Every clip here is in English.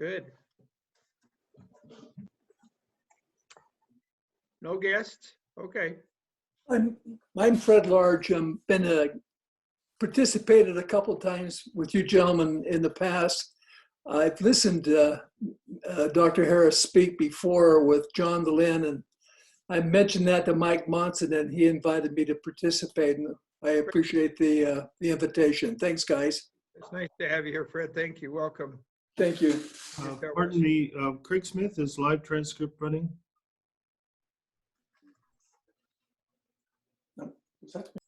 Good. No guests? Okay. I'm Fred Large. Been participated a couple times with you gentlemen in the past. I've listened to Dr. Harris speak before with John DeLynn, and I mentioned that to Mike Monson, and he invited me to participate, and I appreciate the invitation. Thanks, guys. It's nice to have you here, Fred. Thank you. Welcome. Thank you. Pardon me, Craig Smith, is live transcript running?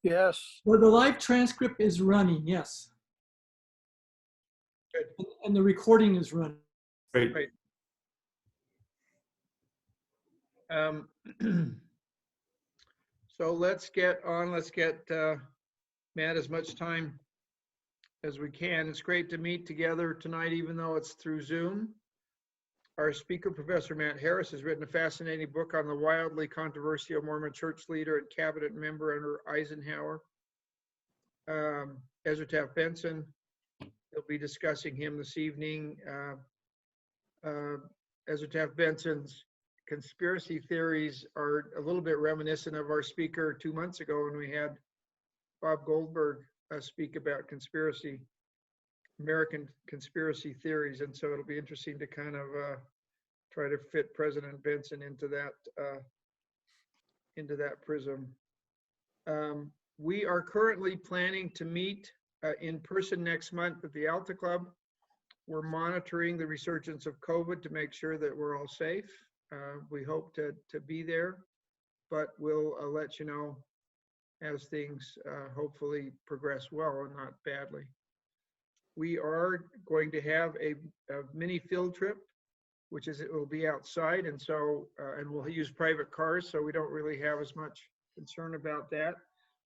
Yes. Well, the live transcript is running, yes. Good. And the recording is running. Great. Right. So let's get on. Let's get Matt as much time as we can. It's great to meet together tonight, even though it's through Zoom. Our speaker, Professor Matt Harris, has written a fascinating book on the wildly controversial Mormon church leader and cabinet member under Eisenhower, Ezra Taft Benson. He'll be discussing him this evening. Ezra Taft Benson's conspiracy theories are a little bit reminiscent of our speaker 2 months ago when we had Bob Goldberg speak about American conspiracy theories, and so it'll be interesting to kind of try to fit President Benson into that prism. We are currently planning to meet in person next month at the Alta Club. We're monitoring the resurgence of COVID to make sure that we're all safe. We hope to be there, but we'll let you know as things hopefully progress well and not badly. We are going to have a mini field trip, which is, it will be outside, and so and we'll use private cars, so we don't really have as much concern about that.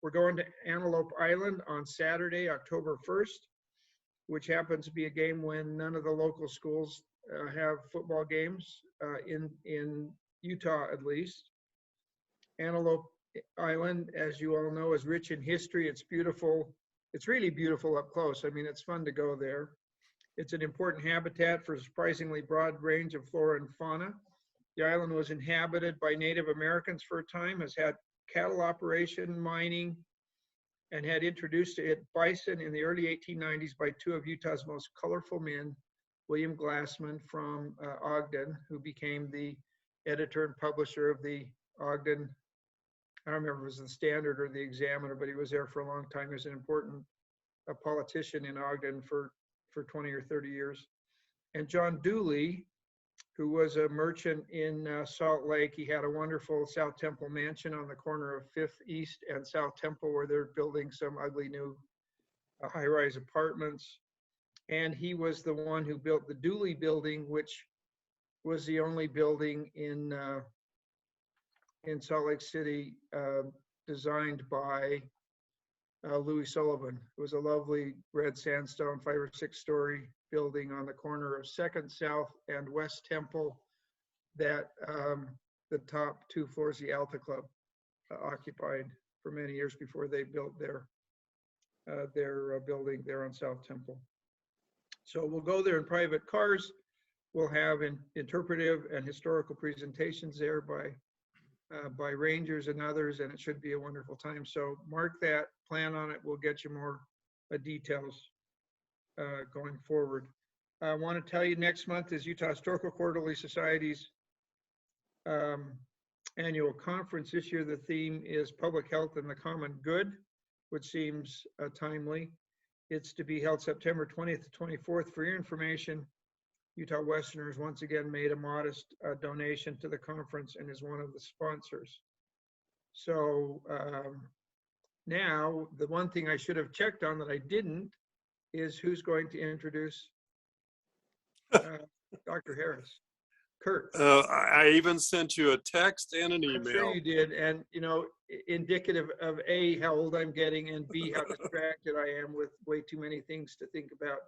We're going to Antelope Island on Saturday, October 1st, which happens to be a game when none of the local schools have football games in Utah, at least. Antelope Island, as you all know, is rich in history. It's beautiful. It's really beautiful up close. I mean, it's fun to go there. It's an important habitat for a surprisingly broad range of flora and fauna. The island was inhabited by Native Americans for a time, has had cattle operation, mining, and had introduced to it bison in the early 1890s by two of Utah's most colorful men, William Glassman from Ogden, who became the editor and publisher of the Ogden, I don't remember if it was the Standard or the Examiner, but he was there for a long time. He was an important politician in Ogden for 20 or 30 years. And John Dooley, who was a merchant in Salt Lake. He had a wonderful South Temple mansion on the corner of 5th East and South Temple, where they're building some ugly new high-rise apartments. And he was the one who built the Dooley building, which was the only building in Salt Lake City designed by Louis Sullivan. It was a lovely red sandstone 5 or 6 story building on the corner of 2nd South and West Temple that the top 2 floors of the Alta Club occupied for many years before they built their building there on South Temple. So we'll go there in private cars. We'll have interpretive and historical presentations there by rangers and others, and it should be a wonderful time. So mark that, plan on it. We'll get you more details going forward. I want to tell you, next month is Utah Historical Quarterly Society's annual conference. This year the theme is Public Health and the Common Good, which seems timely. It's to be held September 20th to 24th. For your information, Utah Westerners once again made a modest donation to the conference and is one of the sponsors. So now the one thing I should have checked on that I didn't is who's going to introduce Dr. Harris. Kurt. I even sent you a text and an email. I'm sure you did, and you know, indicative of A, how old I'm getting, and B, how distracted I am with way too many things to think about.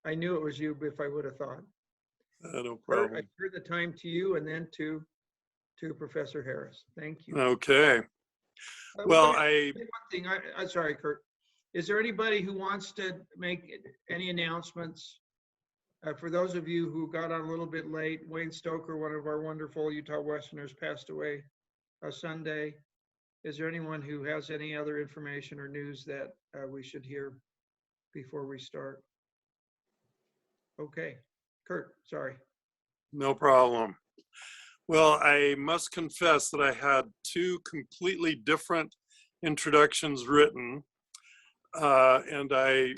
I knew it was you if I would have thought. No problem. Kurt, I turn the time to you and then to Professor Harris. Thank you. Okay. Well, one thing, I'm sorry, Kurt. Is there anybody who wants to make any announcements For those of you who got on a little bit late, Wayne Stoker, one of our wonderful Utah Westerners, passed away Sunday. Is there anyone who has any other information or news that we should hear before we start? Okay, Kurt, sorry. No problem. Well, I must confess that I had two completely different introductions written, and I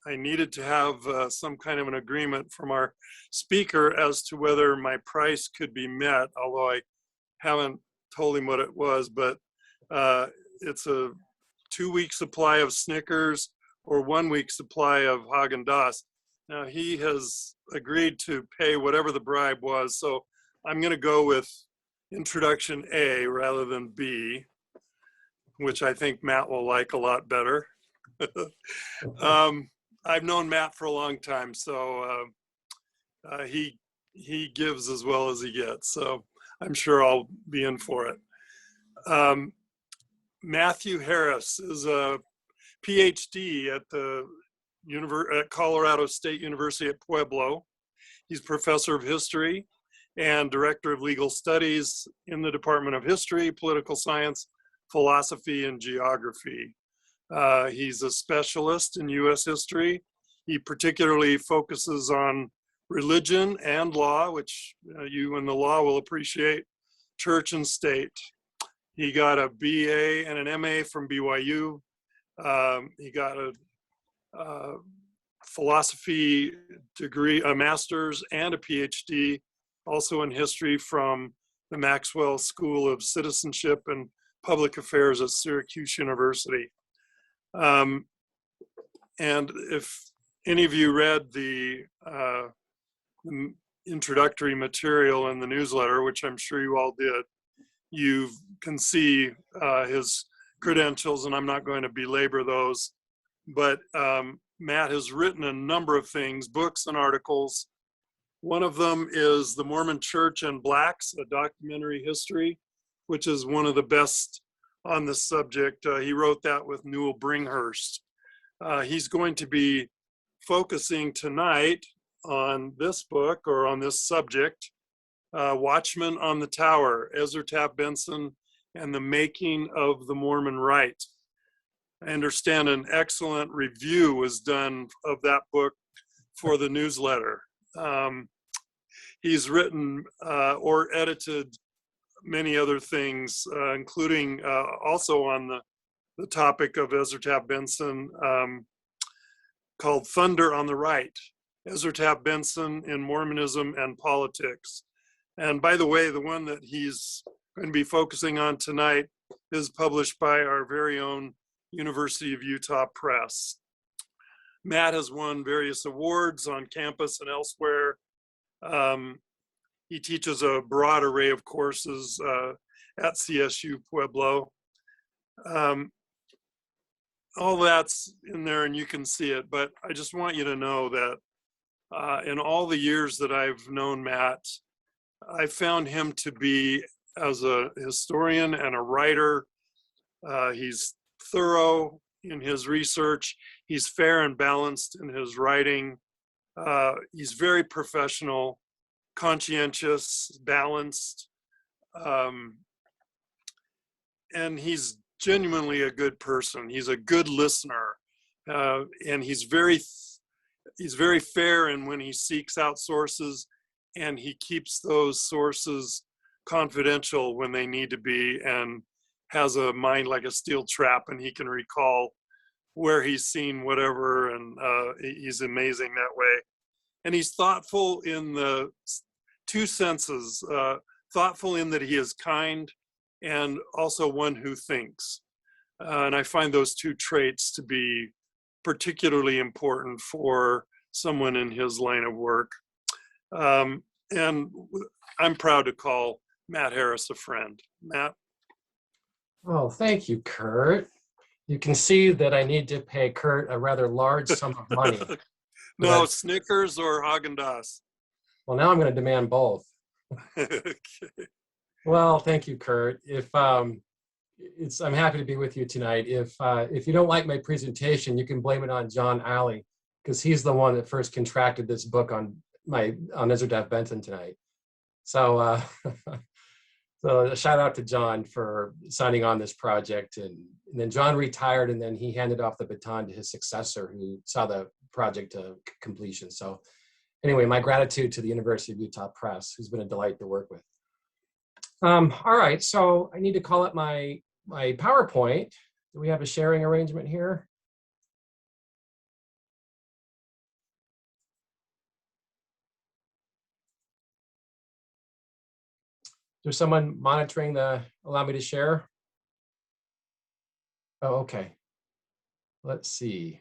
needed to have some kind of an agreement from our speaker as to whether my price could be met, although I haven't told him what it was, but it's a 2-week supply of Snickers or 1-week supply of Haagen-Dazs. Now, he has agreed to pay whatever the bribe was, so I'm going to go with introduction A rather than B, which I think Matt will like a lot better. I've known Matt for a long time, so he gives as well as he gets, so I'm sure I'll be in for it. Matthew Harris is a PhD at Colorado State University at Pueblo. He's professor of history and director of legal studies in the Department of History, Political Science, Philosophy, and Geography. He's a specialist in U.S. history. He particularly focuses on religion and law, which you in the law will appreciate, church and state. He got a BA and an MA from BYU. He got a philosophy degree, a master's and a PhD, also in history from the Maxwell School of Citizenship and Public Affairs at Syracuse University. And if any of you read the introductory material in the newsletter, which I'm sure you all did, you can see his credentials, and I'm not going to belabor those, but Matt has written a number of things, books and articles. One of them is The Mormon Church and Blacks, a documentary history, which is one of the best on this subject. He wrote that with Newell Bringhurst. He's going to be focusing tonight on this book, or on this subject, Watchman on the Tower, Ezra Taft Benson and the Making of the Mormon Rite. I understand an excellent review was done of that book for the newsletter. He's written or edited many other things, including also on the topic of Ezra Taft Benson, called Thunder on the Right, Ezra Taft Benson in Mormonism and Politics. And by the way, the one that he's going to be focusing on tonight is published by our very own University of Utah Press. Matt has won various awards on campus and elsewhere. He teaches a broad array of courses at CSU Pueblo. All that's in there and you can see it, but I just want you to know that in all the years that I've known Matt, I found him to be, as a historian and a writer, he's thorough in his research, he's fair and balanced in his writing, he's very professional, conscientious, balanced, and he's genuinely a good person. He's a good listener, and he's very fair in when he seeks out sources, and he keeps those sources confidential when they need to be, and has a mind like a steel trap, and he can recall where he's seen whatever, and he's amazing that way. And he's thoughtful in the two senses, thoughtful in that he is kind, and also one who thinks. And I find those two traits to be particularly important for someone in his line of work. And I'm proud to call Matt Harris a friend. Matt? Oh, thank you, Kurt. You can see that I need to pay Kurt a rather large sum of money. No, But, Snickers or Haagen-Dazs? well, now I'm going to demand both. Okay. Well, thank you, Kurt. I'm happy to be with you tonight. If you don't like my presentation, you can blame it on John Alley. because he's the one that first contracted this book on Ezra Taft Benson tonight. So, so a shout out to John for signing on this project. And then John retired, and then he handed off the baton to his successor, who saw the project to completion. So anyway, my gratitude to the University of Utah Press, who's been a delight to work with. All right, so I need to call up my PowerPoint. Do we have a sharing arrangement here? There's someone monitoring allow me to share? Oh, okay. Let's see.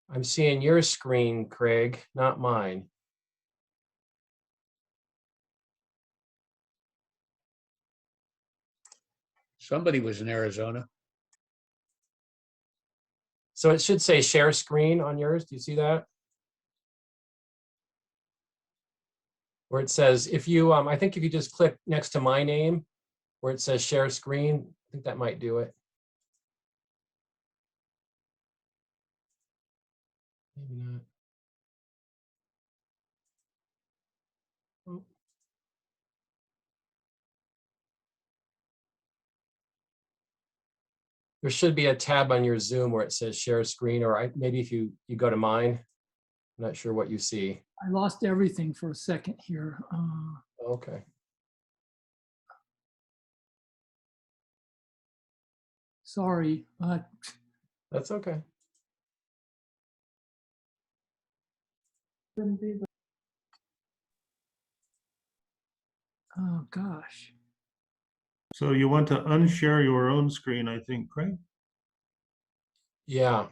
I'm seeing your screen, Craig, not mine. Somebody was in Arizona. So it should say share screen on yours. Do you see that? Where it says, if you, I think if you just click next to my name, where it says share screen, I think that might do it. Maybe not. Oh. There should be a tab on your Zoom where it says share screen, or maybe if you go to mine, I'm not sure what you see. I lost everything for a second here. Okay. Sorry. That's okay. Oh, gosh. So you want to unshare your own screen, I think, Craig? Yeah.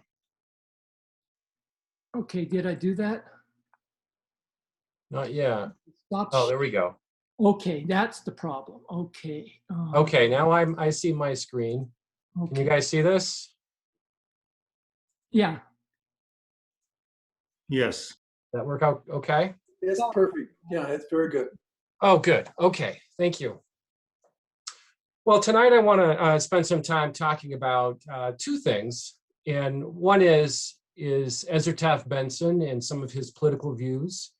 Okay, did I do that? Not yet. Stop. Oh, there we go. Okay, that's the problem. Okay. Okay, now I see my screen. Okay. Can you guys see this? Yeah. Yes. That work out okay? It's perfect. Yeah, it's very good. Oh, good. Okay, thank you. Well, tonight I want to spend some time talking about two things. And one is Ezra Taft Benson and some of his political views,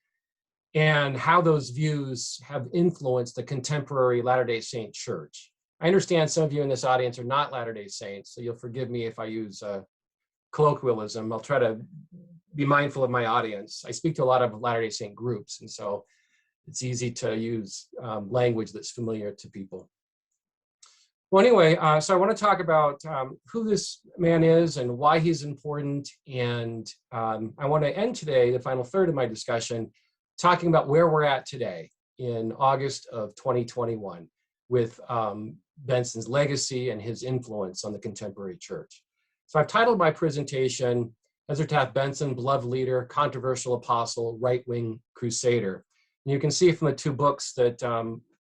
and how those views have influenced the contemporary Latter-day Saint Church. I understand some of you in this audience are not Latter-day Saints, so you'll forgive me if I use colloquialism. I'll try to be mindful of my audience. I speak to a lot of Latter-day Saint groups, and so it's easy to use language that's familiar to people. Well, anyway, so I want to talk about who this man is and why he's important. And I want to end today, the final third of my discussion, talking about where we're at today in August of 2021 with Benson's legacy and his influence on the contemporary church. So I've titled my presentation, Ezra Taft Benson, Beloved Leader, Controversial Apostle, Right-Wing Crusader. And you can see from the two books that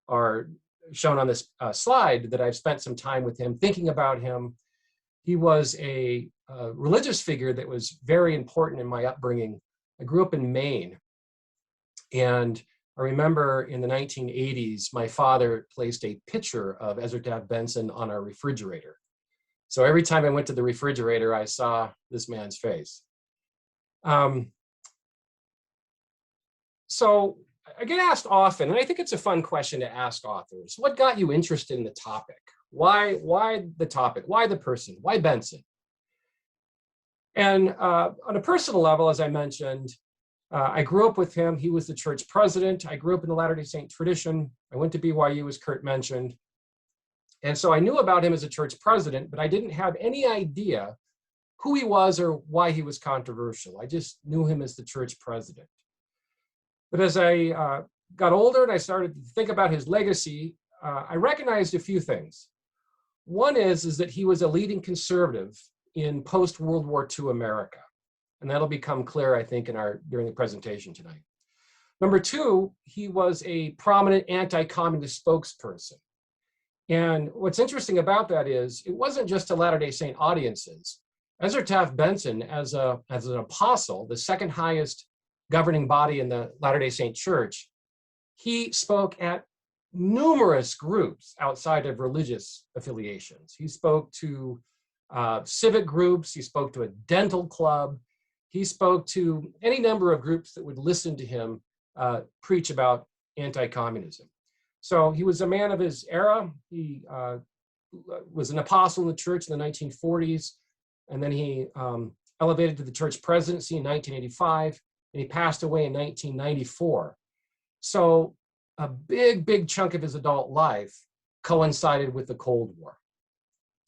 are shown on this slide that I've spent some time with him, thinking about him. He was a religious figure that was very important in my upbringing. I grew up in Maine, and I remember in the 1980s, my father placed a picture of Ezra Taft Benson on our refrigerator. So every time I went to the refrigerator, I saw this man's face. So I get asked often, and I think it's a fun question to ask authors, what got you interested in the topic? Why the topic? Why the person? Why Benson? And on a personal level, as I mentioned, I grew up with him. He was the church president. I grew up in the Latter-day Saint tradition. I went to BYU, as Kurt mentioned. And so I knew about him as a church president, but I didn't have any idea who he was or why he was controversial. I just knew him as the church president. But as I got older and I started to think about his legacy, I recognized a few things. One is that he was a leading conservative in post-World War II America. And that'll become clear, I think, during the presentation tonight. Number two, he was a prominent anti-communist spokesperson. And what's interesting about that is it wasn't just to Latter-day Saint audiences. Ezra Taft Benson, as an apostle, the second highest governing body in the Latter-day Saint Church, he spoke at numerous groups outside of religious affiliations. He spoke to civic groups, he spoke to a dental club, he spoke to any number of groups that would listen to him preach about anti-communism. So he was a man of his era. He was an apostle in the church in the 1940s, and then he elevated to the church presidency in 1985, and he passed away in 1994. So a big chunk of his adult life coincided with the Cold War.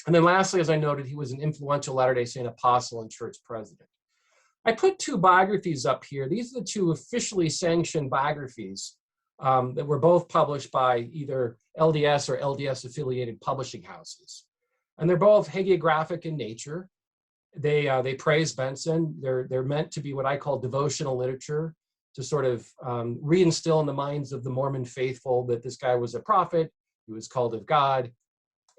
And then lastly, as I noted, he was an influential Latter-day Saint apostle and church president. I put two biographies up here. These are the two officially sanctioned biographies that were both published by either LDS or LDS-affiliated publishing houses. And they're both hagiographic in nature. They praise Benson. They're meant to be what I call devotional literature, to sort of reinstill in the minds of the Mormon faithful that this guy was a prophet, he was called of God.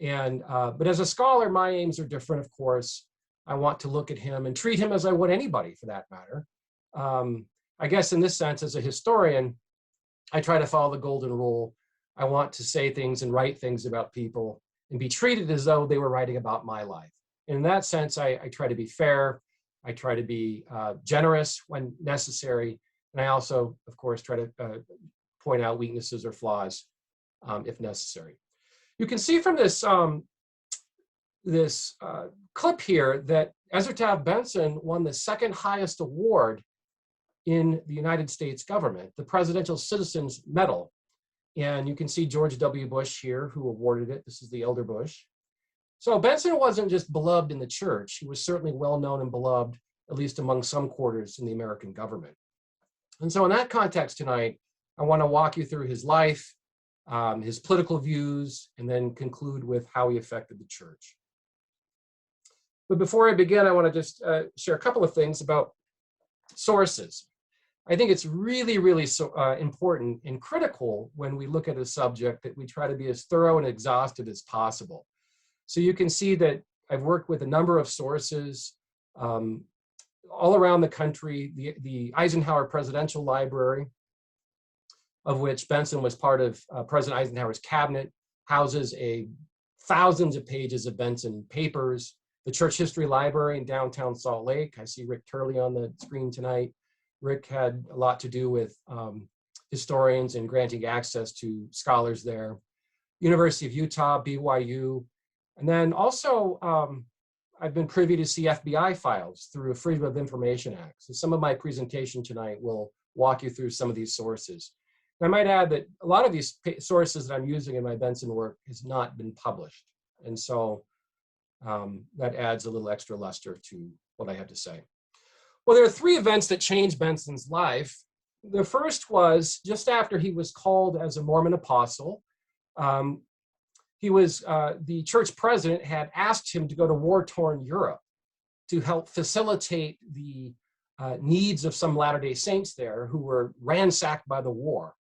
And but as a scholar, my aims are different, of course. I want to look at him and treat him as I would anybody, for that matter. I guess in this sense, as a historian, I try to follow the golden rule. I want to say things and write things about people and be treated as though they were writing about my life. And in that sense, I try to be fair. I try to be generous when necessary. And I also, of course, try to point out weaknesses or flaws if necessary. You can see from this, this clip here that Ezra Taft Benson won the second highest award in the United States government, the Presidential Citizens Medal. And you can see George W. Bush here, who awarded it. This is the elder Bush. So Benson wasn't just beloved in the church. He was certainly well known and beloved, at least among some quarters in the American government. And so in that context tonight, I want to walk you through his life, his political views, and then conclude with how he affected the church. But before I begin, I want to just share a couple of things about sources. I think it's really important and critical when we look at a subject that we try to be as thorough and exhaustive as possible. So you can see that I've worked with a number of sources all around the country. The Eisenhower Presidential Library, of which Benson was part of President Eisenhower's cabinet, houses thousands of pages of Benson papers. The Church History Library in downtown Salt Lake. I see Rick Turley on the screen tonight. Rick had a lot to do with historians and granting access to scholars there. University of Utah, BYU. And then also, I've been privy to see FBI files through a Freedom of Information Act. So some of my presentation tonight will walk you through some of these sources. And I might add that a lot of these sources that I'm using in my Benson work has not been published. And so that adds a little extra luster to what I have to say. Well, there are three events that changed Benson's life. The first was just after he was called as a Mormon apostle. He was, the church president had asked him to go to war-torn Europe to help facilitate the needs of some Latter-day Saints there who were ransacked by the war.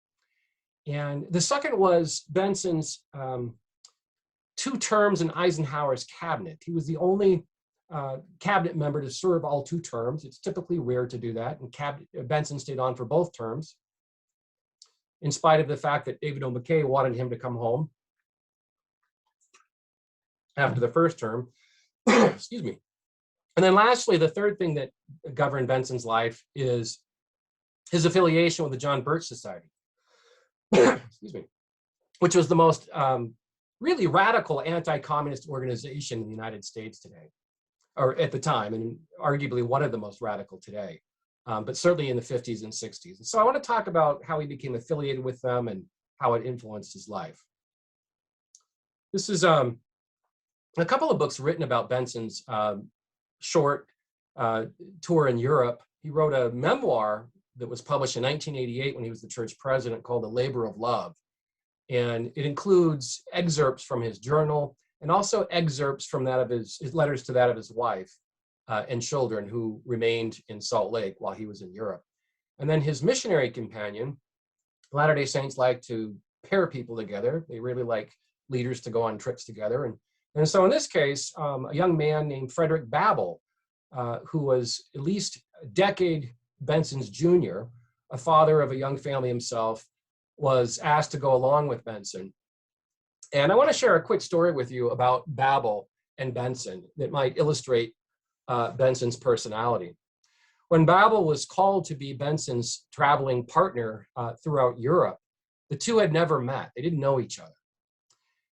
And the second was Benson's 2 terms in Eisenhower's cabinet. He was the only cabinet member to serve all 2 terms. It's typically rare to do that, and Benson stayed on for both terms, in spite of the fact that David O. Mckay wanted him to come home after the first term. Excuse me. And then lastly, the third thing that governed Benson's life is his affiliation with the John Birch Society, excuse me, which was the most really radical anti-communist organization in the United States today, or at the time, and arguably one of the most radical today, but certainly in the 50s and 60s. And so I want to talk about how he became affiliated with them and how it influenced his life. This is a couple of books written about Benson's short tour in Europe. He wrote a memoir that was published in 1988 when he was the church president called The Labor of Love. And it includes excerpts from his journal and also excerpts from that of his letters to that of his wife and children who remained in Salt Lake while he was in Europe. And then his missionary companion. Latter-day Saints like to pair people together. They really like leaders to go on trips together. And so in this case, a young man named Frederick Babel, who was at least a decade Benson's junior, a father of a young family himself, was asked to go along with Benson. And I want to share a quick story with you about Babel and Benson that might illustrate Benson's personality. When Babel was called to be Benson's traveling partner throughout Europe, the two had never met. They didn't know each other.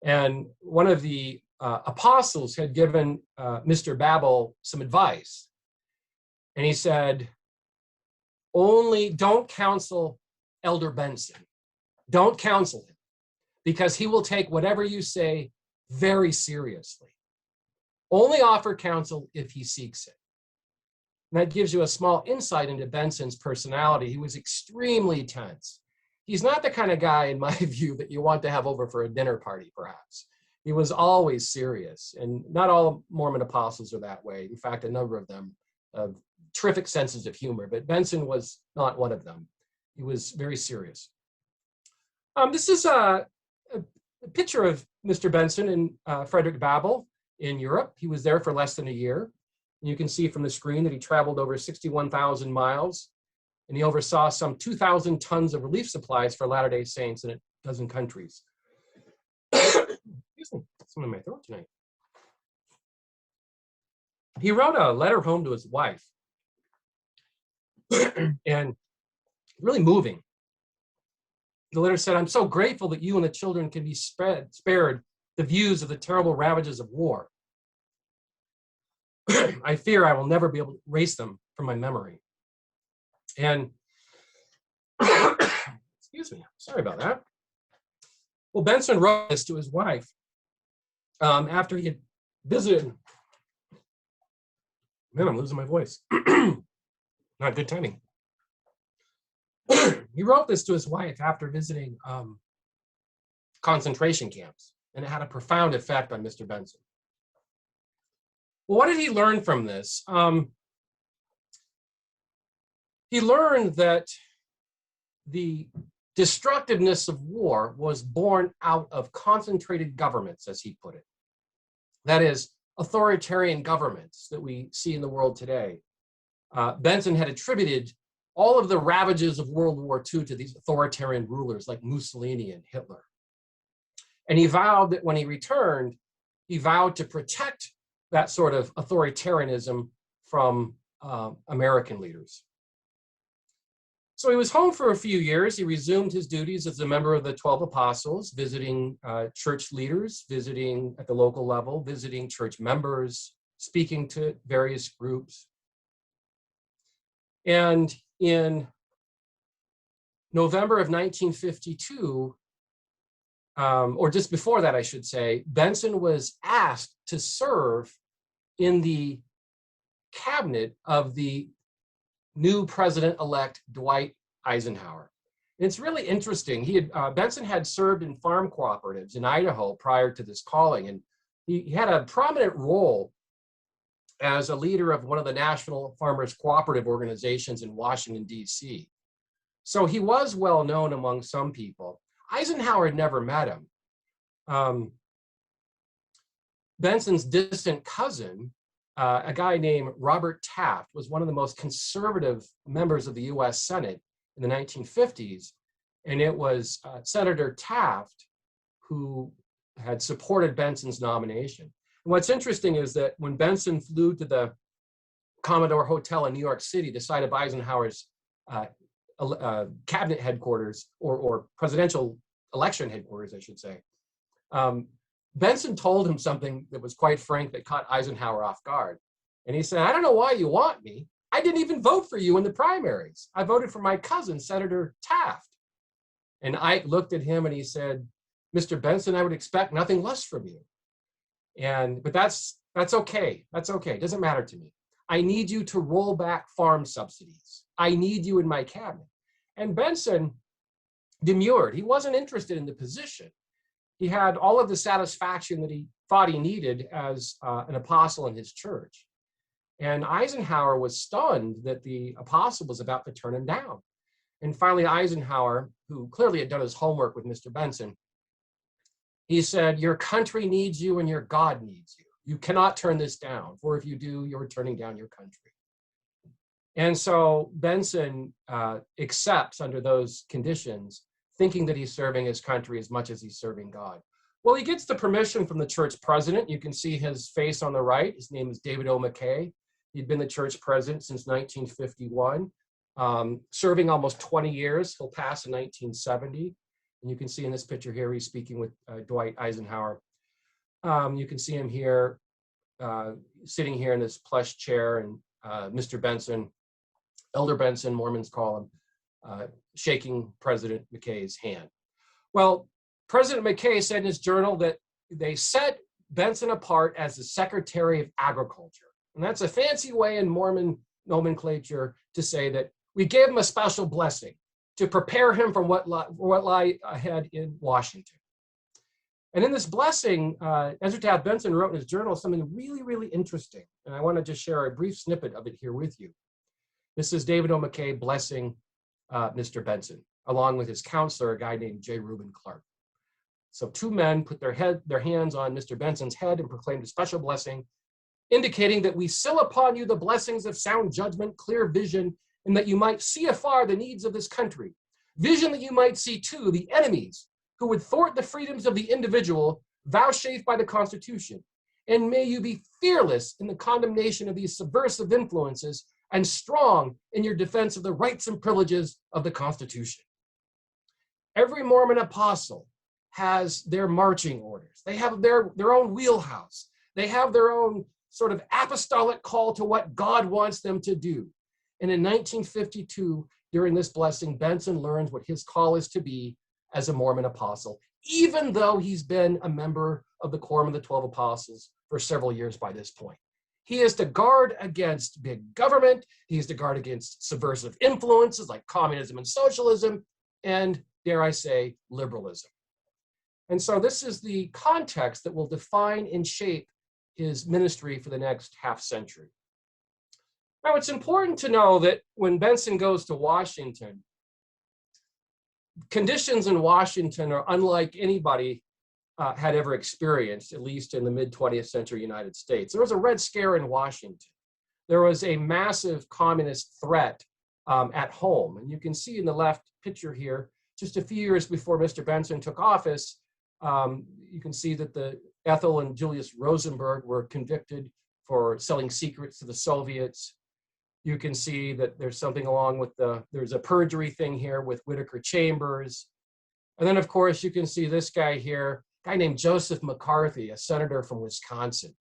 And one of the apostles had given Mr. Babel some advice. And he said, only don't counsel Elder Benson. Don't counsel him, because he will take whatever you say very seriously. Only offer counsel if he seeks it. And that gives you a small insight into Benson's personality. He was extremely tense. He's not the kind of guy, in my view, that you want to have over for a dinner party, perhaps. He was always serious, and not all Mormon apostles are that way. In fact, a number of them have terrific senses of humor, but Benson was not one of them. He was very serious. This is a picture of Mr. Benson and Frederick Babel in Europe. He was there for less than a year. And you can see from the screen that he traveled over 61,000 miles, and he oversaw some 2,000 tons of relief supplies for Latter-day Saints in a dozen countries. Excuse me, something in my throat tonight. He wrote a letter home to his wife, and really moving. The letter said, "I'm so grateful that you and the children can be spared the views of the terrible ravages of war. I fear I will never be able to erase them from my memory." And excuse me, sorry about that. Well, Benson wrote this to his wife after he had visited. Man, I'm losing my voice. Not good timing. He wrote this to his wife after visiting concentration camps, and it had a profound effect on Mr. Benson. Well, what did he learn from this? He learned that the destructiveness of war was born out of concentrated governments, as he put it. That is, authoritarian governments that we see in the world today. Benson had attributed all of the ravages of World War II to these authoritarian rulers like Mussolini and Hitler. And he vowed that when he returned, he vowed to protect that sort of authoritarianism from American leaders. So he was home for a few years. He resumed his duties as a member of the 12 Apostles, visiting church leaders, visiting at the local level, visiting church members, speaking to various groups. And in November of 1952, or just before that, I should say, Benson was asked to serve in the cabinet of the new president-elect Dwight Eisenhower. And it's really interesting. Benson had served in farm cooperatives in Idaho prior to this calling, and he had a prominent role as a leader of one of the national farmers cooperative organizations in Washington, D.C. So he was well known among some people. Eisenhower had never met him. Benson's distant cousin, a guy named Robert Taft, was one of the most conservative members of the US Senate in the 1950s. And it was Senator Taft who had supported Benson's nomination. And what's interesting is that when Benson flew to the Commodore Hotel in New York City, the site of Eisenhower's cabinet headquarters, or presidential election headquarters, I should say, Benson told him something that was quite frank that caught Eisenhower off guard. And he said, "I don't know why you want me. I didn't even vote for you in the primaries. I voted for my cousin, Senator Taft." And Ike looked at him and he said, "Mr. Benson, I would expect nothing less from you. But that's okay. That's okay. It doesn't matter to me. I need you to roll back farm subsidies. I need you in my cabinet." And Benson demurred. He wasn't interested in the position. He had all of the satisfaction that he thought he needed as an apostle in his church. And Eisenhower was stunned that the apostle was about to turn him down. And finally, Eisenhower, who clearly had done his homework with Mr. Benson, he said, "Your country needs you and your God needs you. You cannot turn this down, for if you do, you're turning down your country." And so Benson accepts under those conditions, thinking that he's serving his country as much as he's serving God. Well, he gets the permission from the church president. You can see his face on the right. His name is David O. Mckay. He'd been the church president since 1951, serving almost 20 years. He'll pass in 1970. And you can see in this picture here, he's speaking with Dwight Eisenhower. You can see him here, sitting here in this plush chair, and Mr. Benson, Elder Benson, Mormons call him, shaking President Mckay's hand. Well, President Mckay said in his journal that they set Benson apart as the Secretary of Agriculture. And that's a fancy way in Mormon nomenclature to say that we gave him a special blessing to prepare him for what lie ahead in Washington. And in this blessing, Ezra Taft Benson wrote in his journal something really, really interesting. And I want to just share a brief snippet of it here with you. This is David O. Mckay blessing Mr. Benson, along with his counselor, a guy named J. Reuben Clark. So two men put their hands on Mr. Benson's head and proclaimed a special blessing, indicating that we seal upon you the blessings of sound judgment, clear vision, and that you might see afar the needs of this country. Vision that you might see too the enemies who would thwart the freedoms of the individual vouchsafed by the Constitution. And may you be fearless in the condemnation of these subversive influences and strong in your defense of the rights and privileges of the Constitution. Every Mormon apostle has their marching orders. They have their own wheelhouse. They have their own sort of apostolic call to what God wants them to do. And in 1952, during this blessing, Benson learns what his call is to be as a Mormon apostle, even though he's been a member of the Quorum of the 12 Apostles for several years by this point. He is to guard against big government. He is to guard against subversive influences like communism and socialism, and dare I say, liberalism. And so this is the context that will define and shape his ministry for the next half century. Now, it's important to know that when Benson goes to Washington, conditions in Washington are unlike anybody had ever experienced, at least in the mid-20th century United States. There was a Red Scare in Washington. There was a massive communist threat at home. And you can see in the left picture here, just a few years before Mr. Benson took office, you can see that the Ethel and Julius Rosenberg were convicted for selling secrets to the Soviets. You can see that there's something along with there's a perjury thing here with Whittaker Chambers. And then, of course, you can see this guy here, a guy named Joseph McCarthy, a senator from Wisconsin,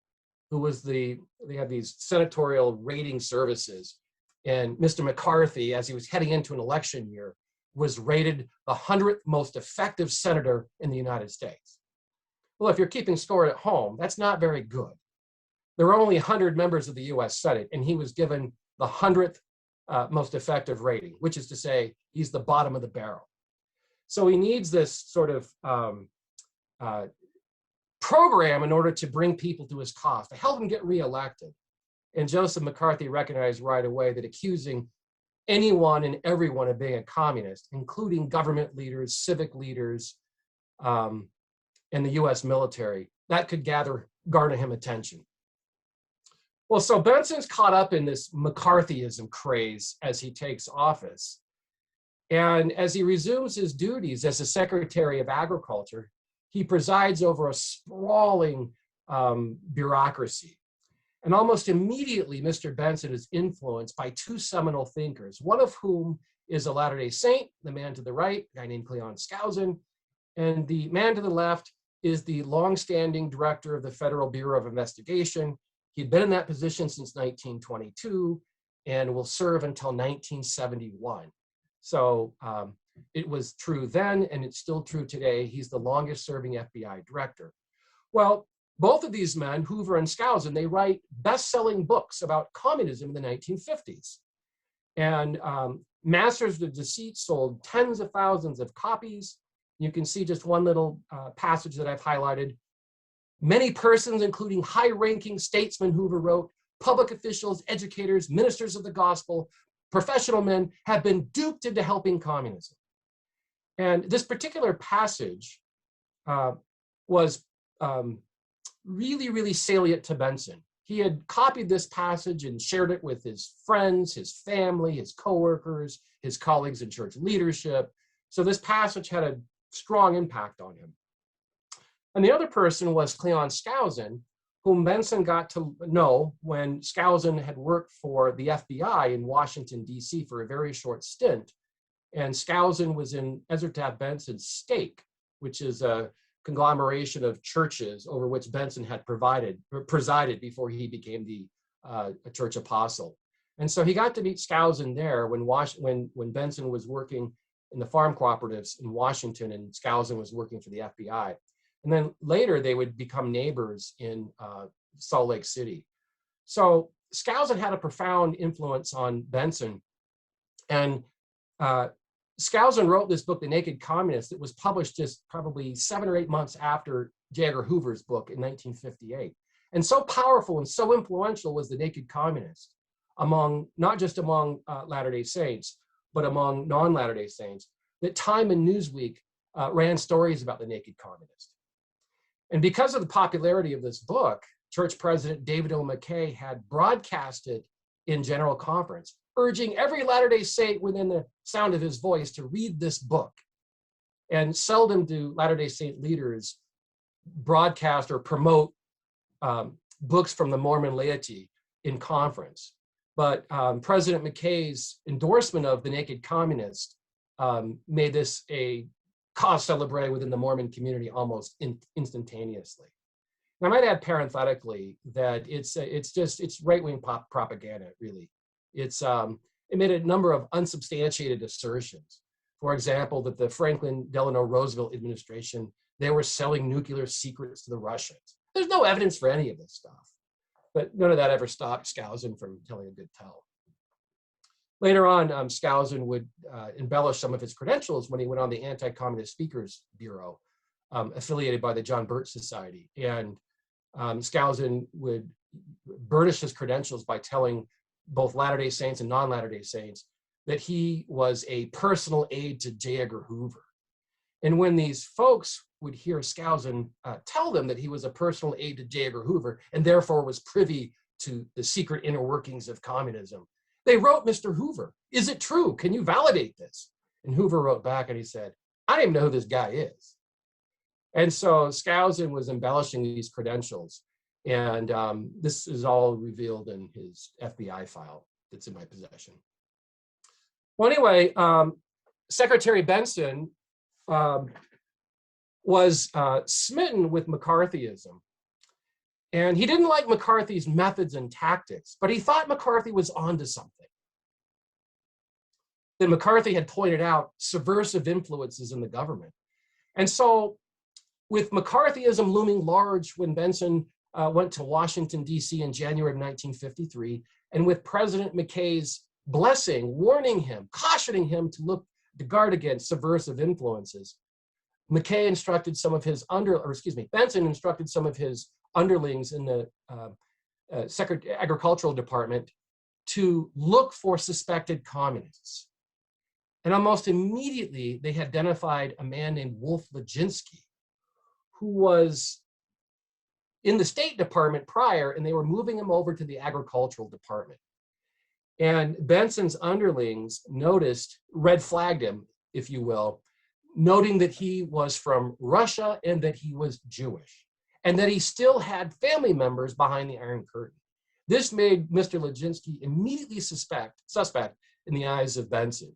who was they had these senatorial rating services. And Mr. McCarthy, as he was heading into an election year, was rated the 100th most effective senator in the United States. Well, if you're keeping score at home, that's not very good. There were only 100 members of the US Senate, and he was given the 100th most effective rating, which is to say he's the bottom of the barrel. So he needs this sort of program in order to bring people to his cause, to help him get reelected. And Joseph McCarthy recognized right away that accusing anyone and everyone of being a communist, including government leaders, civic leaders, and the US military, that could garner him attention. Well, so Benson's caught up in this McCarthyism craze as he takes office. And as he resumes his duties as the Secretary of Agriculture, he presides over a sprawling bureaucracy. And almost immediately, Mr. Benson is influenced by two seminal thinkers, one of whom is a Latter-day Saint, the man to the right, a guy named Cleon Skousen, and the man to the left is the longstanding director of the Federal Bureau of Investigation. He'd been in that position since 1922 and will serve until 1971. So it was true then, and it's still true today. He's the longest serving FBI director. Well, both of these men, Hoover and Skousen, they write best-selling books about communism in the 1950s. And Masters of Deceit sold tens of thousands of copies. You can see just one little passage that I've highlighted. Many persons, including high-ranking statesmen, Hoover wrote, public officials, educators, ministers of the gospel, professional men have been duped into helping communism. And this particular passage was really, really salient to Benson. He had copied this passage and shared it with his friends, his family, his coworkers, his colleagues in church leadership. So this passage had a strong impact on him. And the other person was Cleon Skousen, whom Benson got to know when Skousen had worked for the FBI in Washington, D.C. for a very short stint. And Skousen was in Ezra Taft Benson's stake, which is a conglomeration of churches over which Benson had presided before he became the church apostle. And so he got to meet Skousen there when Benson was working in the farm cooperatives in Washington and Skousen was working for the FBI. And then later they would become neighbors in Salt Lake City. So Skousen had a profound influence on Benson. And Skousen wrote this book, The Naked Communist, that was published just probably 7 or 8 months after J. Edgar Hoover's book in 1958. And so powerful and so influential was The Naked Communist not just among Latter-day Saints, but among non-Latter-day Saints, that Time and Newsweek ran stories about The Naked Communist. And because of the popularity of this book, Church President David O. Mckay had broadcast it in General Conference, urging every Latter-day Saint within the sound of his voice to read this book. And seldom do Latter-day Saint leaders broadcast or promote books from the Mormon laity in conference. But President Mckay's endorsement of The Naked Communist made this a cause célèbre within the Mormon community almost instantaneously. And I might add parenthetically that it's right-wing propaganda, really. It made a number of unsubstantiated assertions. For example, that the Franklin Delano Roosevelt administration, they were selling nuclear secrets to the Russians. There's no evidence for any of this stuff. But none of that ever stopped Skousen from telling a good tale. Later on, Skousen would embellish some of his credentials when he went on the Anti-Communist Speakers Bureau, affiliated by the John Birch Society. And Skousen would burnish his credentials by telling both Latter-day Saints and non-Latter-day Saints that he was a personal aide to J. Edgar Hoover. And when these folks would hear Skousen tell them that he was a personal aide to J. Edgar Hoover and therefore was privy to the secret inner workings of communism, they wrote Mr. Hoover, "Is it true? Can you validate this?" And Hoover wrote back and he said, "I don't even know who this guy is." And so Skousen was embellishing these credentials. And this is all revealed in his FBI file that's in my possession. Well, anyway, Secretary Benson was smitten with McCarthyism. And he didn't like McCarthy's methods and tactics, but he thought McCarthy was onto something. That McCarthy had pointed out subversive influences in the government. And so with McCarthyism looming large when Benson went to Washington, D.C. in January of 1953, and with President Mckay's blessing, warning him, cautioning him to guard against subversive influences, Benson instructed some of his underlings in the Agricultural Department to look for suspected communists. And almost immediately, they identified a man named Wolf Lajinsky, who was in the State Department prior, and they were moving him over to the Agricultural Department. And Benson's underlings red flagged him, if you will, noting that he was from Russia and that he was Jewish, and that he still had family members behind the Iron Curtain. This made Mr. Lajinsky immediately suspect in the eyes of Benson.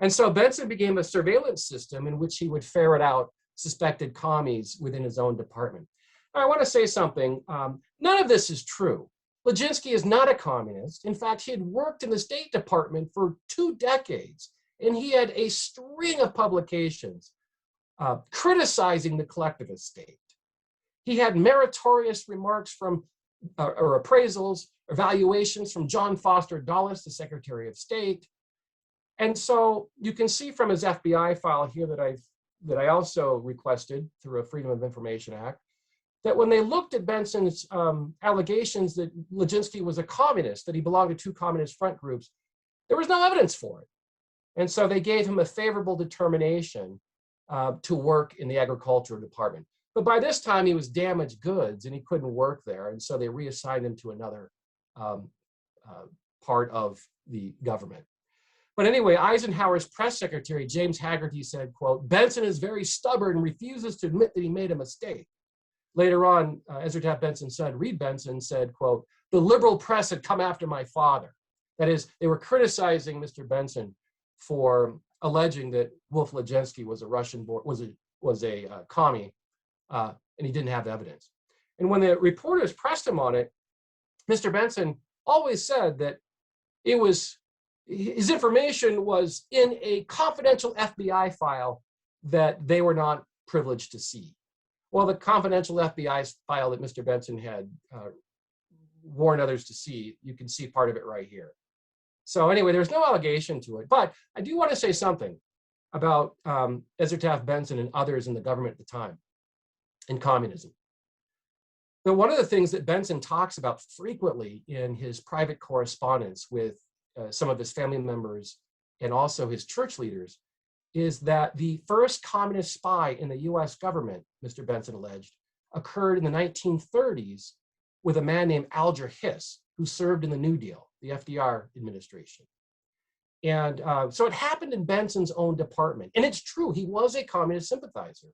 And so Benson began a surveillance system in which he would ferret out suspected commies within his own department. Now, I want to say something. None of this is true. Lajinsky is not a communist. In fact, he had worked in the State Department for 2 decades, and he had a string of publications criticizing the collectivist state. He had meritorious remarks from, or appraisals, evaluations from John Foster Dulles, the Secretary of State. And so you can see from his FBI file here that I also requested through a Freedom of Information Act, that when they looked at Benson's allegations that Lajinsky was a communist, that he belonged to 2 communist front groups, there was no evidence for it. And so they gave him a favorable determination to work in the Agricultural Department. But by this time, he was damaged goods and he couldn't work there. And so they reassigned him to another part of the government. But anyway, Eisenhower's press secretary, James Haggerty, said, quote, "Benson is very stubborn and refuses to admit that he made a mistake. Later on, Ezra Taft Benson said, Reed Benson said, quote, "The liberal press had come after my father." That is, they were criticizing Mr. Benson for alleging that Wolf Legensky was a Russian, was a commie, and he didn't have evidence. And when the reporters pressed him on it, Mr. Benson always said that his information was in a confidential FBI file that they were not privileged to see. Well, the confidential FBI file that Mr. Benson had warned others to see, you can see part of it right here. So anyway, there's no allegation to it, but I do want to say something about Ezra Taft Benson and others in the government at the time in communism. Now, one of the things that Benson talks about frequently in his private correspondence with some of his family members and also his church leaders is that the first communist spy in the US government, Mr. Benson alleged, occurred in the 1930s with a man named Alger Hiss, who served in the New Deal, the FDR administration. And so it happened in Benson's own department. And it's true, he was a communist sympathizer.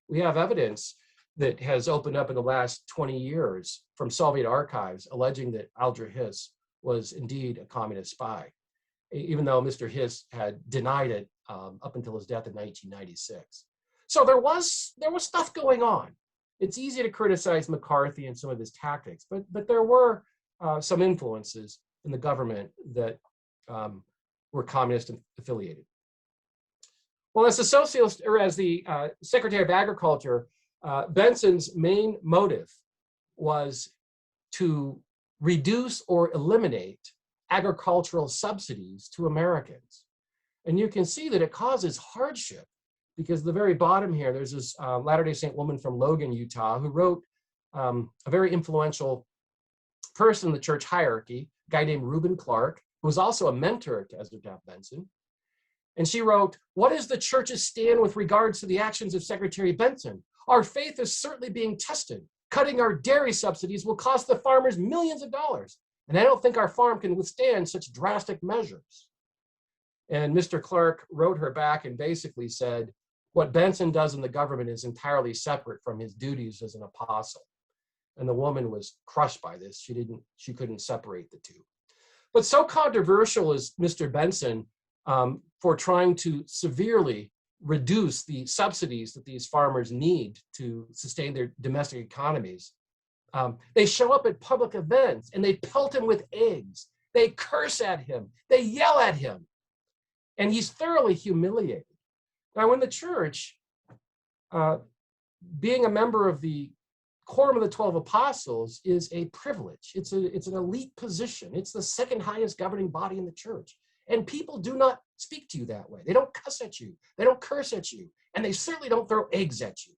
We have evidence that has opened up in the last 20 years from Soviet archives alleging that Alger Hiss was indeed a communist spy, even though Mr. Hiss had denied it up until his death in 1996. So there was stuff going on. It's easy to criticize McCarthy and some of his tactics, but there were some influences in the government that were communist affiliated. Well, as a socialist, or as the Secretary of Agriculture, Benson's main motive was to reduce or eliminate agricultural subsidies to Americans. And you can see that it causes hardship because the very bottom here, there's this Latter-day Saint woman from Logan, Utah, who wrote a very influential person in the church hierarchy, a guy named Reuben Clark, who was also a mentor to Ezra Taft Benson. And she wrote, "What is the church's stand with regards to the actions of Secretary Benson? Our faith is certainly being tested. Cutting our dairy subsidies will cost the farmers millions of dollars. And I don't think our farm can withstand such drastic measures." And Mr. Clark wrote her back and basically said, what Benson does in the government is entirely separate from his duties as an apostle. And the woman was crushed by this. She couldn't separate the two. But so controversial is Mr. Benson for trying to severely reduce the subsidies that these farmers need to sustain their domestic economies. They show up at public events and they pelt him with eggs. They curse at him. They yell at him. And he's thoroughly humiliated. Now, in the church, being a member of the Quorum of the 12 Apostles is a privilege. It's an elite position. It's the second highest governing body in the church. And people do not speak to you that way. They don't cuss at you. They don't curse at you. And they certainly don't throw eggs at you.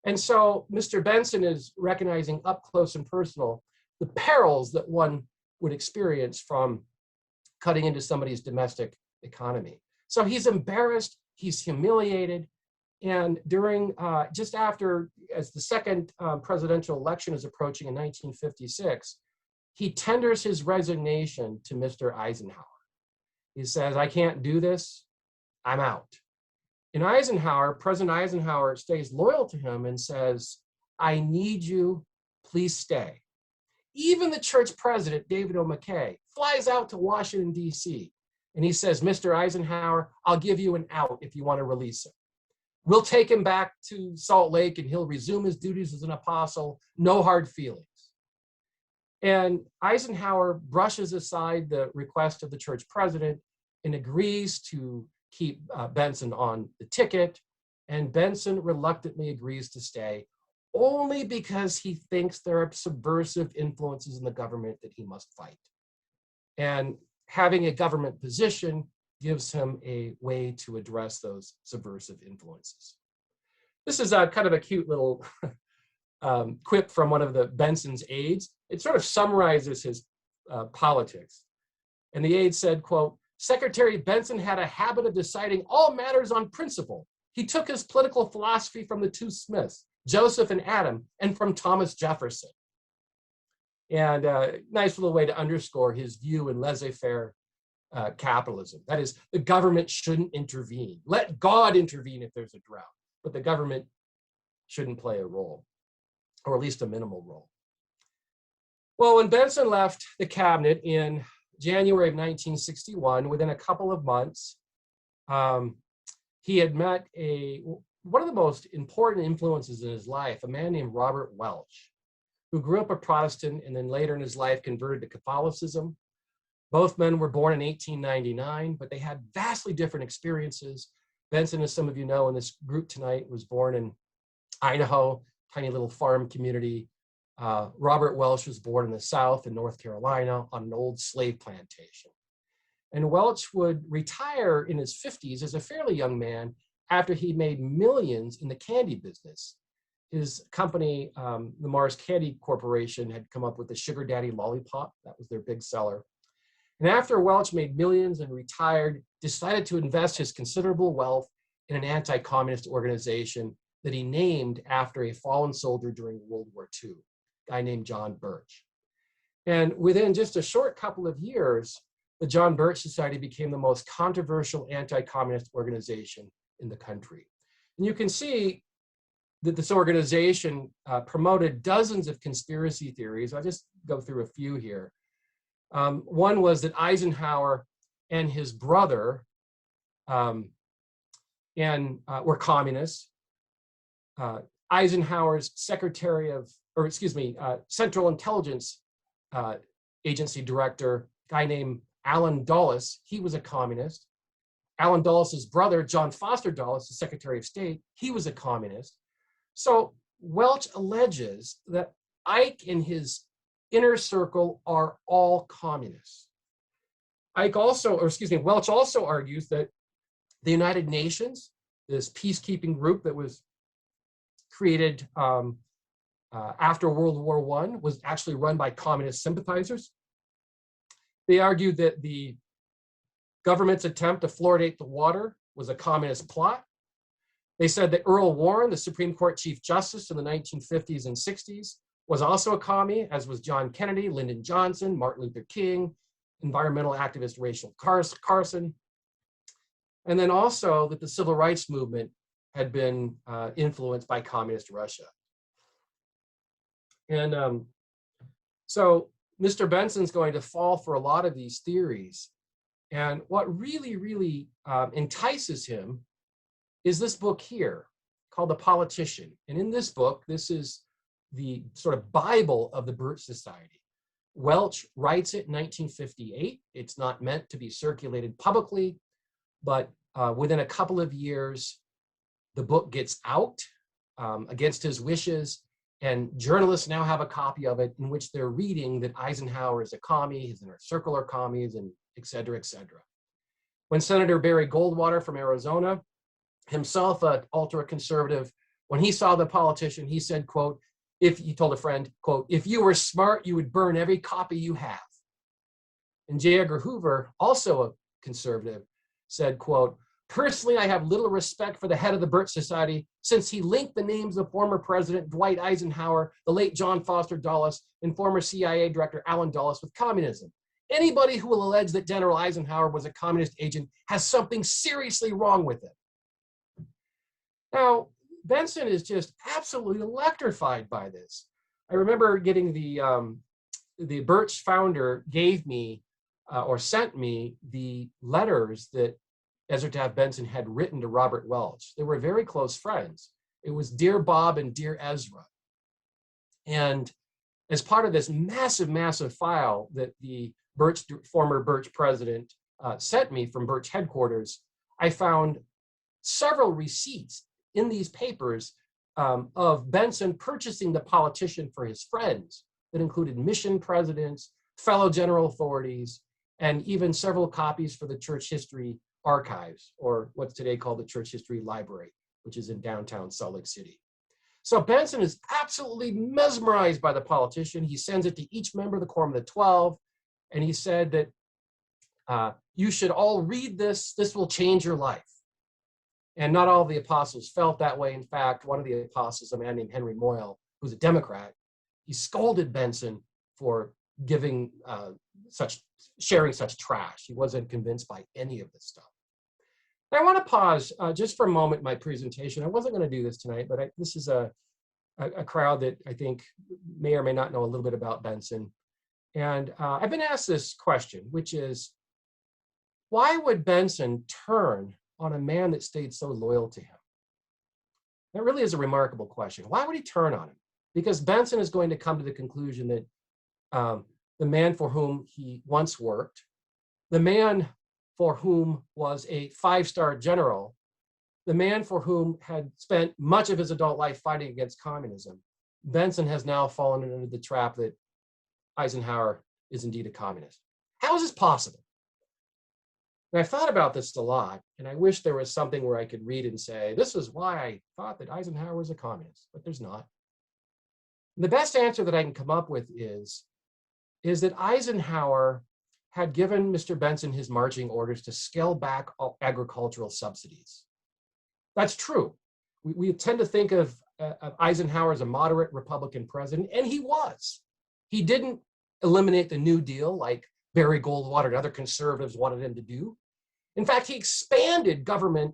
And so Mr. Benson is recognizing up close and personal the perils that one would experience from cutting into somebody's domestic economy. So he's embarrassed, he's humiliated, and during, just after, as the second presidential election is approaching in 1956, he tenders his resignation to Mr. Eisenhower. He says, "I can't do this, I'm out." And President Eisenhower stays loyal to him and says, "I need you, please stay." Even the church president, David O. Mckay, flies out to Washington, D.C., and he says, "Mr. Eisenhower, I'll give you an out if you want to release him. We'll take him back to Salt Lake and he'll resume his duties as an apostle, no hard feelings." And Eisenhower brushes aside the request of the church president and agrees to keep Benson on the ticket. And Benson reluctantly agrees to stay only because he thinks there are subversive influences in the government that he must fight. And having a government position gives him a way to address those subversive influences. This is a kind of a cute little quip from one of the Benson's aides. It sort of summarizes his politics. And the aide said, quote, "Secretary Benson had a habit of deciding all matters on principle. He took his political philosophy from the two Smiths, Joseph and Adam, and from Thomas Jefferson." And a nice little way to underscore his view in laissez-faire capitalism. That is, the government shouldn't intervene. Let God intervene if there's a drought, but the government shouldn't play a role. or at least a minimal role. Well, when Benson left the cabinet in January of 1961, within a couple of months, he had met one of the most important influences in his life, a man named Robert Welch, who grew up a Protestant and then later in his life converted to Catholicism. Both men were born in 1899, but they had vastly different experiences. Benson, as some of you know in this group tonight, was born in Idaho, tiny little farm community. Robert Welch was born in the South in North Carolina on an old slave plantation. And Welch would retire in his 50s as a fairly young man after he made millions in the candy business. His company, the Mars Candy Corporation, had come up with the Sugar Daddy Lollipop. That was their big seller. And after Welch made millions and retired, decided to invest his considerable wealth in an anti-communist organization that he named after a fallen soldier during World War II, a guy named John Birch. And within just a short couple of years, the John Birch Society became the most controversial anti-communist organization in the country. And you can see that this organization promoted dozens of conspiracy theories. I'll just go through a few here. One was that Eisenhower and his brother were communists. Eisenhower's Central Intelligence Agency director, a guy named Allen Dulles, he was a communist. Allen Dulles' brother, John Foster Dulles, the Secretary of State, he was a communist. So Welch alleges that Ike and his inner circle are all communists. Welch also argues that the United Nations, this peacekeeping group that was created after World War I, was actually run by communist sympathizers. They argued that the government's attempt to fluoridate the water was a communist plot. They said that Earl Warren, the Supreme Court Chief Justice in the 1950s and 60s, was also a commie, as was John Kennedy, Lyndon Johnson, Martin Luther King, environmental activist Rachel Carson. And then also that the civil rights movement had been influenced by communist Russia. And so Mr. Benson's going to fall for a lot of these theories. And what really entices him is this book here called The Politician. And in this book, this is the sort of Bible of the Birch Society. Welch writes it in 1958. It's not meant to be circulated publicly, but within a couple of years, the book gets out against his wishes, and journalists now have a copy of it in which they're reading that Eisenhower is a commie, his inner circle are commies, and et cetera, et cetera. When Senator Barry Goldwater from Arizona, himself an ultra-conservative, when he saw The Politician, he said, quote, he told a friend, quote, "If you were smart, you would burn every copy you have." And J. Edgar Hoover, also a conservative, said, quote, "Personally, I have little respect for the head of the Birch Society since he linked the names of former President Dwight Eisenhower, the late John Foster Dulles, and former CIA Director Allen Dulles with communism. Anybody who will allege that General Eisenhower was a communist agent has something seriously wrong with it." Now, Benson is just absolutely electrified by this. I remember getting the Birch founder gave me or sent me the letters that Ezra Taft Benson had written to Robert Welch. They were very close friends. It was Dear Bob and Dear Ezra. And as part of this massive file that the former Birch president sent me from Birch headquarters, I found several receipts in these papers of Benson purchasing The Politician for his friends that included mission presidents, fellow general authorities, and even several copies for the Church History Archives, or what's today called the Church History Library, which is in downtown Salt Lake City. So Benson is absolutely mesmerized by The Politician. He sends it to each member of the Quorum of the 12, and he said that you should all read this. This will change your life. And not all the apostles felt that way. In fact, one of the apostles, a man named Henry Moyle, who's a Democrat, he scolded Benson for sharing such trash. He wasn't convinced by any of this stuff. Now, I want to pause just for a moment in my presentation. I wasn't going to do this tonight, but this is a a crowd that I think may or may not know a little bit about Benson. And I've been asked this question, which is, why would Benson turn on a man that stayed so loyal to him? That really is a remarkable question. Why would he turn on him? Because Benson is going to come to the conclusion that the man for whom he once worked, the man for whom was a 5-star general, the man for whom had spent much of his adult life fighting against communism, Benson has now fallen into the trap that Eisenhower is indeed a communist. How is this possible? And I've thought about this a lot, and I wish there was something where I could read and say, this is why I thought that Eisenhower was a communist, but there's not. The best answer that I can come up with is that Eisenhower had given Mr. Benson his marching orders to scale back agricultural subsidies. That's true. We tend to think of Eisenhower as a moderate Republican president, and he was. He didn't eliminate the New Deal like Barry Goldwater and other conservatives wanted him to do. In fact, he expanded government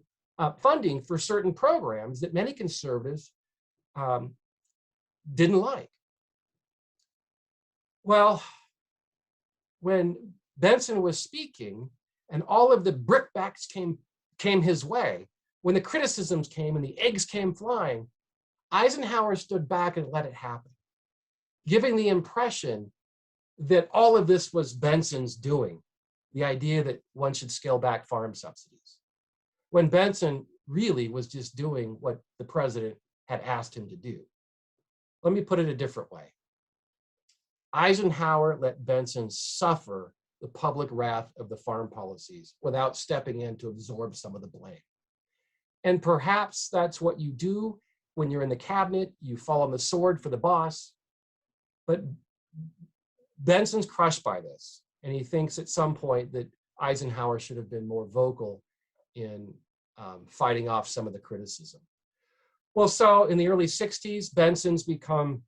funding for certain programs that many conservatives didn't like. Well, when Benson was speaking and all of the brickbats came his way, when the criticisms came and the eggs came flying, Eisenhower stood back and let it happen, giving the impression that all of this was Benson's doing, the idea that one should scale back farm subsidies, when Benson really was just doing what the president had asked him to do. Let me put it a different way. Eisenhower let Benson suffer the public wrath of the farm policies without stepping in to absorb some of the blame. And perhaps that's what you do when you're in the cabinet, you fall on the sword for the boss. But Benson's crushed by this, and he thinks at some point that Eisenhower should have been more vocal in fighting off some of the criticism. Well, so in the early 60s, Benson's become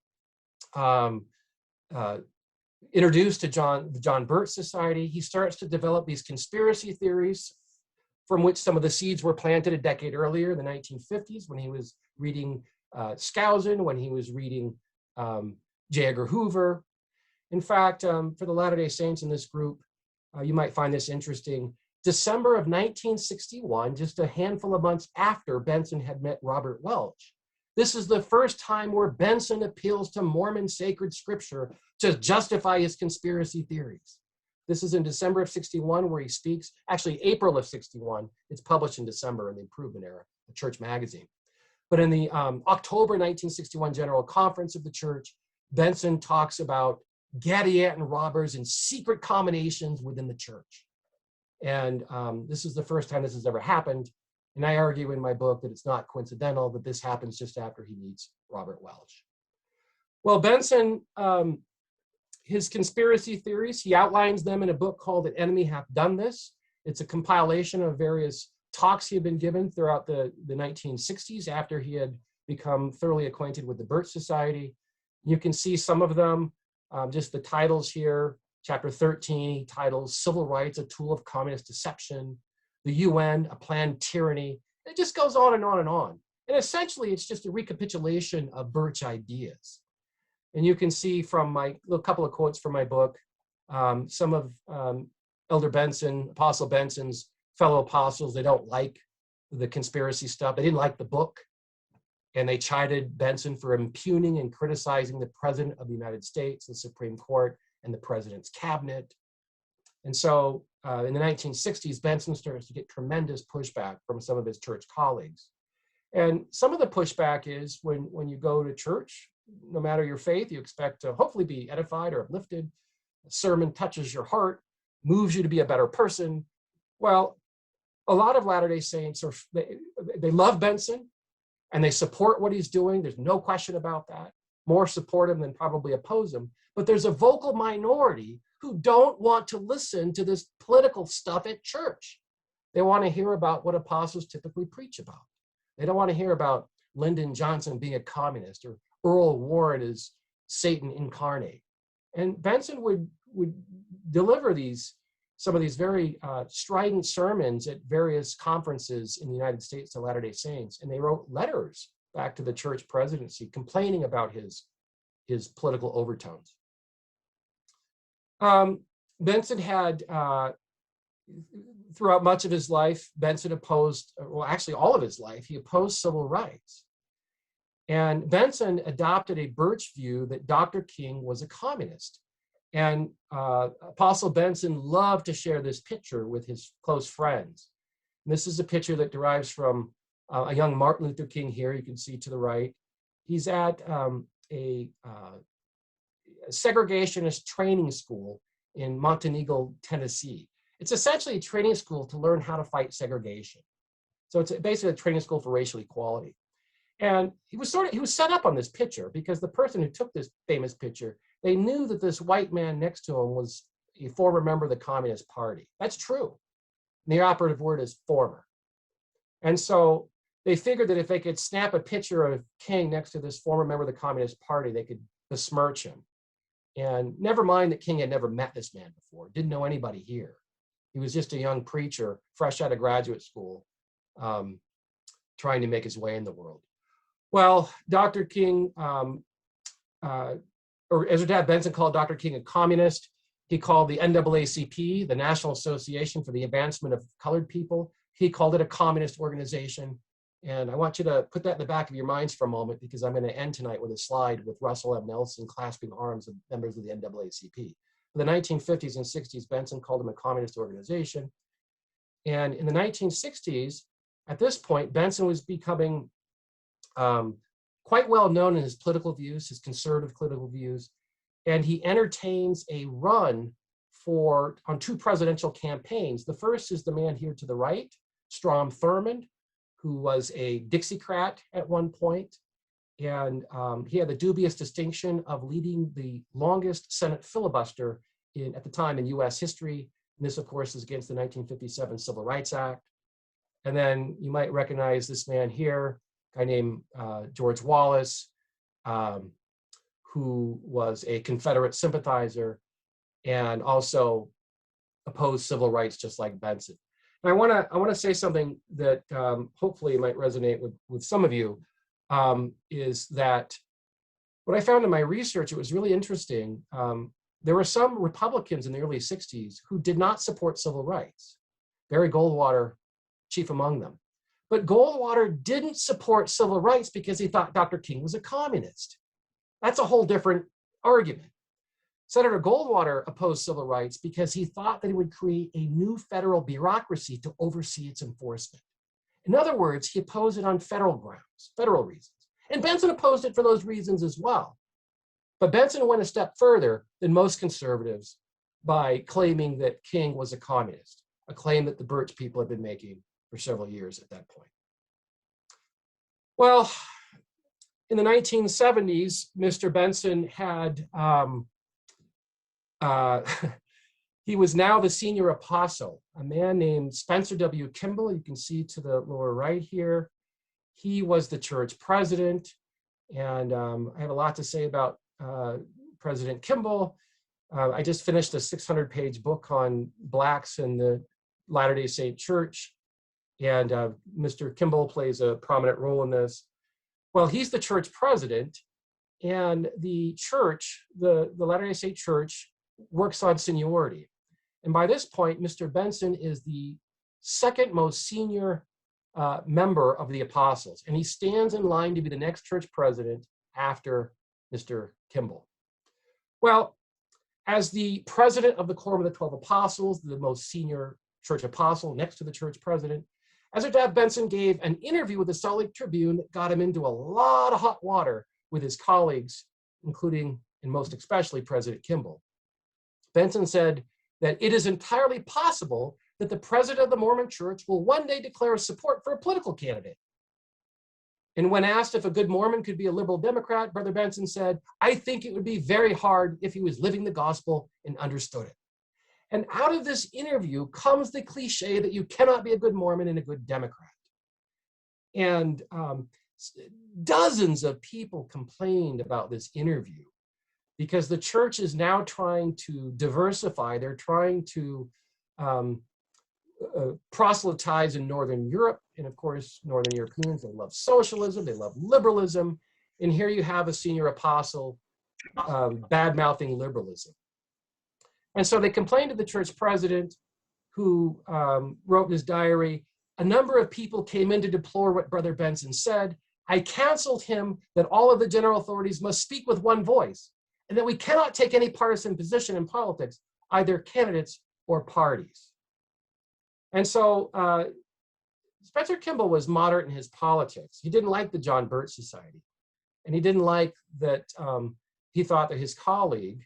introduced to the John Birch Society. He starts to develop these conspiracy theories from which some of the seeds were planted a decade earlier in the 1950s when he was reading Skousen, when he was reading J. Edgar Hoover. In fact, for the Latter-day Saints in this group, you might find this interesting. December of 1961, just a handful of months after Benson had met Robert Welch, this is the first time where Benson appeals to Mormon sacred scripture to justify his conspiracy theories. This is in December of 61 where he speaks, actually April of 61. It's published in December in the Improvement Era, the church magazine. But in the October 1961 General Conference of the church, Benson talks about Gadianton robbers and secret combinations within the church. And this is the first time this has ever happened. And I argue in my book that it's not coincidental that this happens just after he meets Robert Welch. Well, Benson, his conspiracy theories, he outlines them in a book called The Enemy Hath Done This. It's a compilation of various talks he had been given throughout the 1960s after he had become thoroughly acquainted with the Birch Society. You can see some of them, just the titles here. Chapter 13, he titles Civil Rights, a Tool of Communist Deception, the UN, a Planned Tyranny. It just goes on and on and on. And essentially, it's just a recapitulation of Birch ideas. And you can see from a couple of quotes from my book, some of Elder Benson, Apostle Benson's fellow apostles, they don't like the conspiracy stuff. They didn't like the book. And they chided Benson for impugning and criticizing the President of the United States, the Supreme Court, and the President's cabinet. And so in the 1960s, Benson starts to get tremendous pushback from some of his church colleagues. And some of the pushback is when you go to church, no matter your faith, you expect to hopefully be edified or uplifted. A sermon touches your heart, moves you to be a better person. Well, a lot of Latter-day Saints, they love Benson and they support what he's doing. There's no question about that. More support him than probably oppose him. But there's a vocal minority who don't want to listen to this political stuff at church. They want to hear about what apostles typically preach about. They don't want to hear about Lyndon Johnson being a communist or Earl Warren is Satan incarnate. And Benson would deliver some of these very strident sermons at various conferences in the United States to Latter-day Saints. And they wrote letters back to the church presidency, complaining about his political overtones. Benson had, throughout much of his life, Benson opposed, well, actually all of his life, he opposed civil rights. And Benson adopted a Birch view that Dr. King was a communist. And Apostle Benson loved to share this picture with his close friends. And this is a picture that derives from a young Martin Luther King here, you can see to the right. He's at a segregationist training school in Monteagle, Tennessee. It's essentially a training school to learn how to fight segregation. So it's basically a training school for racial equality. And he was set up on this picture because the person who took this famous picture, they knew that this white man next to him was a former member of the Communist Party. That's true. And the operative word is former. And so they figured that if they could snap a picture of King next to this former member of the Communist Party, they could besmirch him. And never mind that King had never met this man before, didn't know anybody here. He was just a young preacher, fresh out of graduate school, trying to make his way in the world. Well, Dr. King, or Ezra Taft Benson called Dr. King a communist. He called the NAACP, the National Association for the Advancement of Colored People, he called it a communist organization. And I want you to put that in the back of your minds for a moment, because I'm going to end tonight with a slide with Russell M. Nelson clasping arms of members of the NAACP. In the 1950s and 60s, Benson called them a communist organization. And in the 1960s, at this point, Benson was becoming quite well known in his political views, his conservative political views, and he entertains a run on 2 presidential campaigns. The first is the man here to the right, Strom Thurmond, who was a Dixiecrat at one point, and he had the dubious distinction of leading the longest Senate filibuster at the time in US history. And this, of course, is against the 1957 Civil Rights Act. And then you might recognize this man here, a guy named George Wallace, who was a Confederate sympathizer and also opposed civil rights just like Benson. And I want to say something that hopefully might resonate with some of you, is that what I found in my research, it was really interesting. There were some Republicans in the early 60s who did not support civil rights. Barry Goldwater, chief among them. But Goldwater didn't support civil rights because he thought Dr. King was a communist. That's a whole different argument. Senator Goldwater opposed civil rights because he thought that it would create a new federal bureaucracy to oversee its enforcement. In other words, he opposed it on federal grounds, federal reasons. And Benson opposed it for those reasons as well. But Benson went a step further than most conservatives by claiming that King was a communist, a claim that the Birch people had been making for several years at that point. Well, in the 1970s, Mr. Benson had, he was now the senior apostle, a man named Spencer W. Kimball, you can see to the lower right here. He was the church president, and I have a lot to say about President Kimball. I just finished a 600-page book on Blacks in the Latter-day Saint Church, and Mr. Kimball plays a prominent role in this. Well, he's the church president, and the church, the Latter-day Saint Church, works on seniority. And by this point, Mr. Benson is the second most senior member of the apostles, and he stands in line to be the next church president after Mr. Kimball. Well, as the president of the Quorum of the 12 Apostles, the most senior church apostle next to the church president, Ezra Taft Benson gave an interview with the Salt Lake Tribune that got him into a lot of hot water with his colleagues, including and most especially President Kimball. Benson said that it is entirely possible that the president of the Mormon Church will one day declare support for a political candidate. And when asked if a good Mormon could be a liberal Democrat, Brother Benson said, "I think it would be very hard if he was living the gospel and understood it." And out of this interview comes the cliche that you cannot be a good Mormon and a good Democrat. And dozens of people complained about this interview because the church is now trying to diversify. They're trying to proselytized in Northern Europe. And of course, Northern Europeans, they love socialism, they love liberalism. And here you have a senior apostle bad-mouthing liberalism. And so they complained to the church president, who wrote in his diary, a number of people came in to deplore what Brother Benson said. I counseled him that all of the general authorities must speak with one voice, and that we cannot take any partisan position in politics, either candidates or parties. And so Spencer Kimball was moderate in his politics. He didn't like the John Birch Society, and he didn't like that he thought that his colleague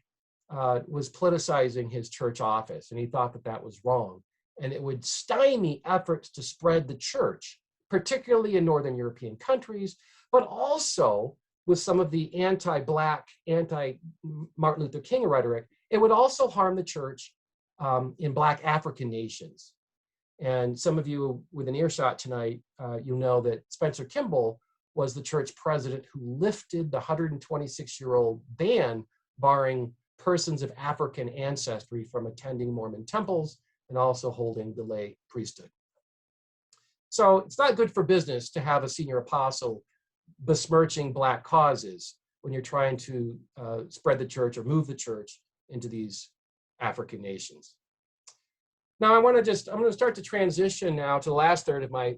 was politicizing his church office, and he thought that that was wrong, and it would stymie efforts to spread the church, particularly in Northern European countries, but also with some of the anti-Black, anti-Martin Luther King rhetoric. It would also harm the church in Black African nations. And some of you with an earshot tonight, you know that Spencer Kimball was the church president who lifted the 126-year-old ban barring persons of African ancestry from attending Mormon temples and also holding the lay priesthood. So it's not good for business to have a senior apostle besmirching Black causes when you're trying to spread the church or move the church into these African nations. Now I'm going to start to transition now to the last third of my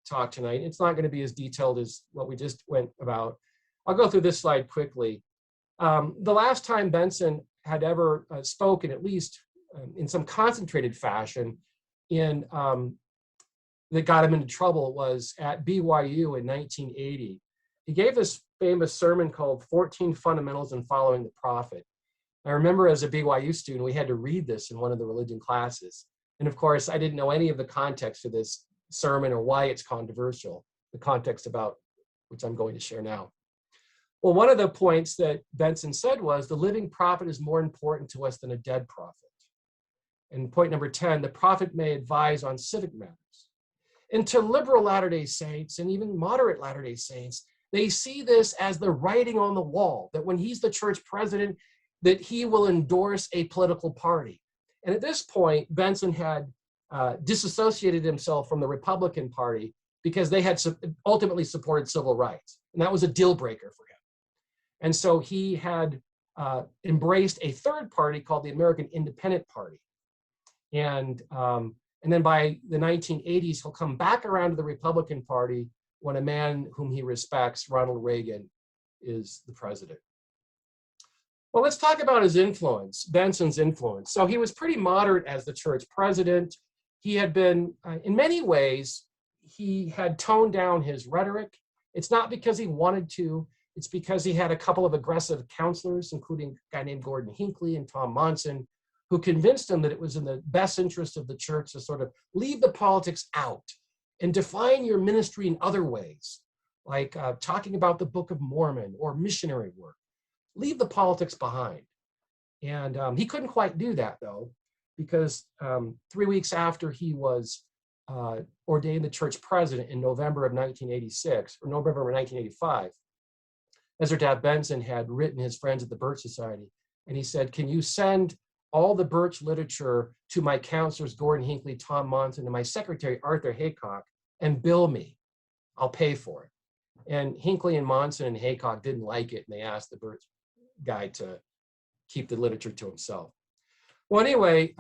talk tonight. It's not going to be as detailed as what we just went about. I'll go through this slide quickly. The last time Benson had ever spoken, at least in some concentrated fashion, that got him into trouble was at BYU in 1980. He gave this famous sermon called 14 Fundamentals in Following the Prophet. I remember as a BYU student, we had to read this in one of the religion classes. And of course, I didn't know any of the context of this sermon or why it's controversial, the context about which I'm going to share now. Well, one of the points that Benson said was the living prophet is more important to us than a dead prophet. And point number 10, the prophet may advise on civic matters. And to liberal Latter-day Saints and even moderate Latter-day Saints, they see this as the writing on the wall, that when he's the church president, that he will endorse a political party. And at this point, Benson had disassociated himself from the Republican Party because they had ultimately supported civil rights. And that was a deal breaker for him. And so he had embraced a third party called the American Independent Party. And then by the 1980s, he'll come back around to the Republican Party when a man whom he respects, Ronald Reagan, is the president. Well, let's talk about his influence, Benson's influence. So he was pretty moderate as the church president. He had been, in many ways, he had toned down his rhetoric. It's not because he wanted to, it's because he had a couple of aggressive counselors, including a guy named Gordon Hinckley and Tom Monson, who convinced him that it was in the best interest of the church to sort of leave the politics out and define your ministry in other ways, like talking about the Book of Mormon or missionary work. Leave the politics behind. And he couldn't quite do that, though, because 3 weeks after he was ordained the church president in November of 1986, or November of 1985, Ezra Taft Benson had written his friends at the Birch Society, and he said, can you send all the Birch literature to my counselors, Gordon Hinckley, Tom Monson, and my secretary, Arthur Haycock, and bill me. I'll pay for it. And Hinckley and Monson and Haycock didn't like it, and they asked the Birch guy to keep the literature to himself. Well, anyway,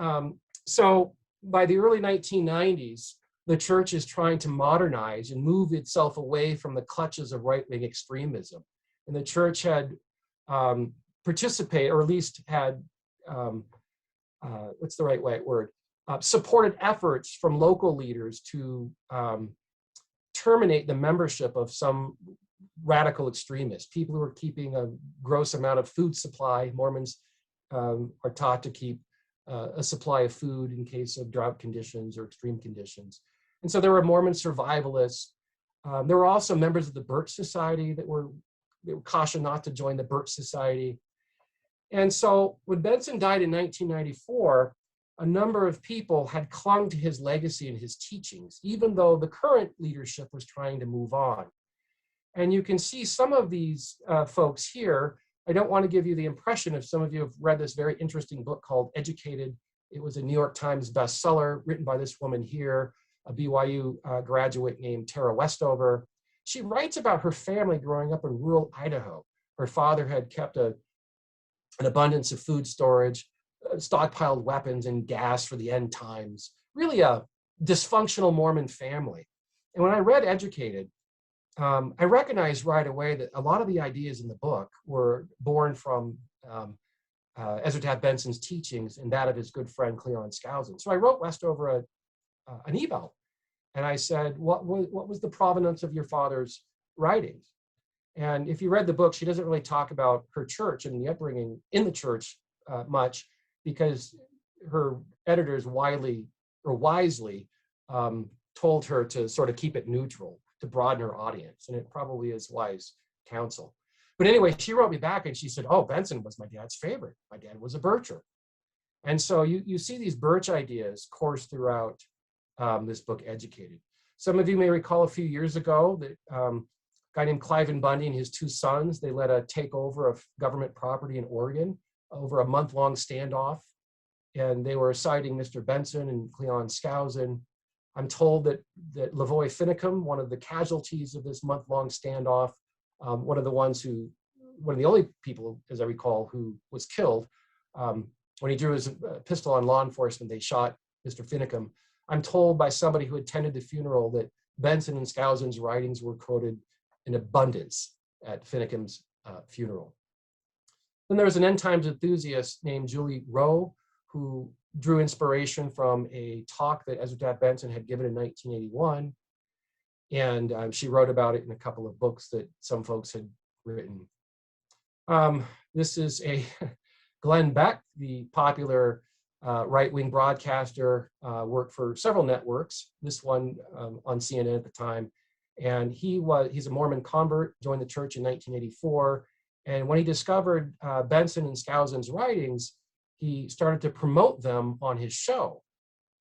so by the early 1990s, the church is trying to modernize and move itself away from the clutches of right-wing extremism. And the church had participated, or at least had, what's the right word, supported efforts from local leaders to terminate the membership of some radical extremists, people who are keeping a gross amount of food supply. Mormons are taught to keep a supply of food in case of drought conditions or extreme conditions. And so there were Mormon survivalists. There were also members of the Birch Society that were cautioned not to join the Birch Society. And so when Benson died in 1994, a number of people had clung to his legacy and his teachings, even though the current leadership was trying to move on. And you can see some of these folks here. I don't want to give you the impression, if some of you have read this very interesting book called Educated It was a New York Times bestseller written by this woman here, a BYU graduate named Tara Westover. She writes about her family growing up in rural Idaho. Her father had kept an abundance of food storage, stockpiled weapons and gas for the end times. Really a dysfunctional Mormon family. And when I read Educated, I recognized right away that a lot of the ideas in the book were born from Ezra Taft Benson's teachings and that of his good friend Cleon Skousen. So I wrote Westover an email, and I said, what was the provenance of your father's writings? And if you read the book, she doesn't really talk about her church and the upbringing in the church much, because her editors wisely told her to sort of keep it neutral, to broaden her audience, and it probably is wise counsel. But anyway, she wrote me back and she said, oh, Benson was my dad's favorite. My dad was a Bircher. And so you see these Birch ideas course throughout this book, Educated. Some of you may recall a few years ago that a guy named Cliven Bundy and his two sons, they led a takeover of government property in Oregon over a month-long standoff. And they were citing Mr. Benson and Cleon Skousen. I'm told that Lavoy Finicum, one of the casualties of this month-long standoff, one of the only people, as I recall, who was killed, when he drew his pistol on law enforcement, they shot Mr. Finicum. I'm told by somebody who attended the funeral that Benson and Skousen's writings were quoted in abundance at Finicum's funeral. Then there was an end times enthusiast named Julie Rowe, who drew inspiration from a talk that Ezra Taft Benson had given in 1981. And she wrote about it in a couple of books that some folks had written. This is a Glenn Beck, the popular right-wing broadcaster, worked for several networks, this one on CNN at the time. And he's a Mormon convert, joined the church in 1984. And when he discovered Benson and Skousen's writings, he started to promote them on his show.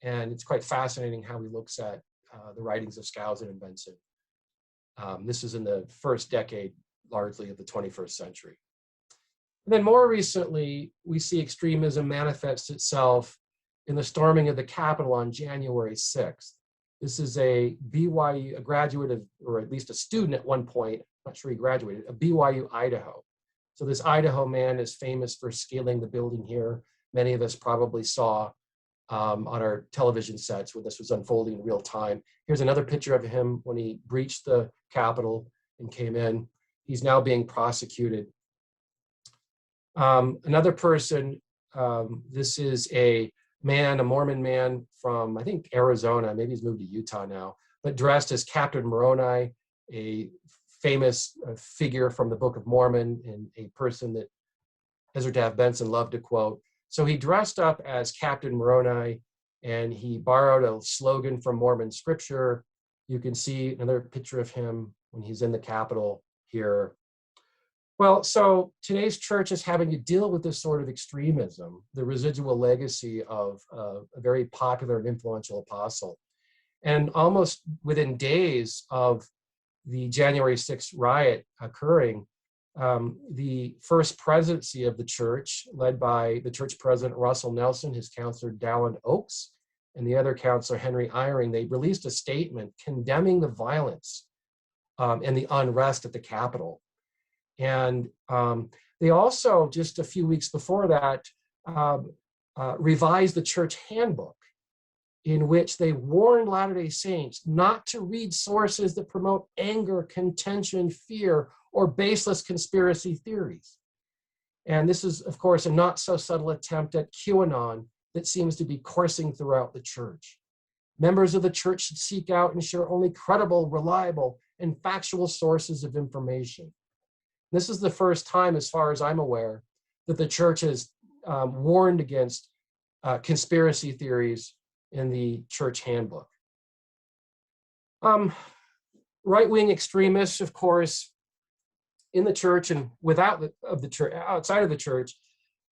And it's quite fascinating how he looks at the writings of Skousen and Benson. This is in the first decade, largely, of the 21st century. And then more recently, we see extremism manifest itself in the storming of the Capitol on January 6th. This is a BYU, a graduate of, or at least a student at one point, not sure he graduated, of BYU, Idaho. So this Idaho man is famous for scaling the building here. Many of us probably saw on our television sets when this was unfolding in real time. Here's another picture of him when he breached the Capitol and came in. He's now being prosecuted. Another person, this is a Mormon man from, I think, Arizona, maybe he's moved to Utah now, but dressed as Captain Moroni, a famous figure from the Book of Mormon and a person that Ezra Taft Benson loved to quote. So he dressed up as Captain Moroni and he borrowed a slogan from Mormon scripture. You can see another picture of him when he's in the Capitol here. Well, so today's church is having to deal with this sort of extremism, the residual legacy of a very popular and influential apostle. And almost within days of the January 6th riot occurring, the first presidency of the church, led by the church president Russell Nelson, his counselor Dallin Oaks, and the other counselor Henry Eyring, they released a statement condemning the violence and the unrest at the Capitol. And they also, just a few weeks before that, revised the church handbook, in which they warned Latter-day Saints not to read sources that promote anger, contention, fear, or baseless conspiracy theories. And this is, of course, a not so subtle attempt at QAnon that seems to be coursing throughout the church. Members of the church should seek out and share only credible, reliable, and factual sources of information. This is the first time, as far as I'm aware, that the church has warned against conspiracy theories in the church handbook. Right-wing extremists, of course, in the church and outside of the church,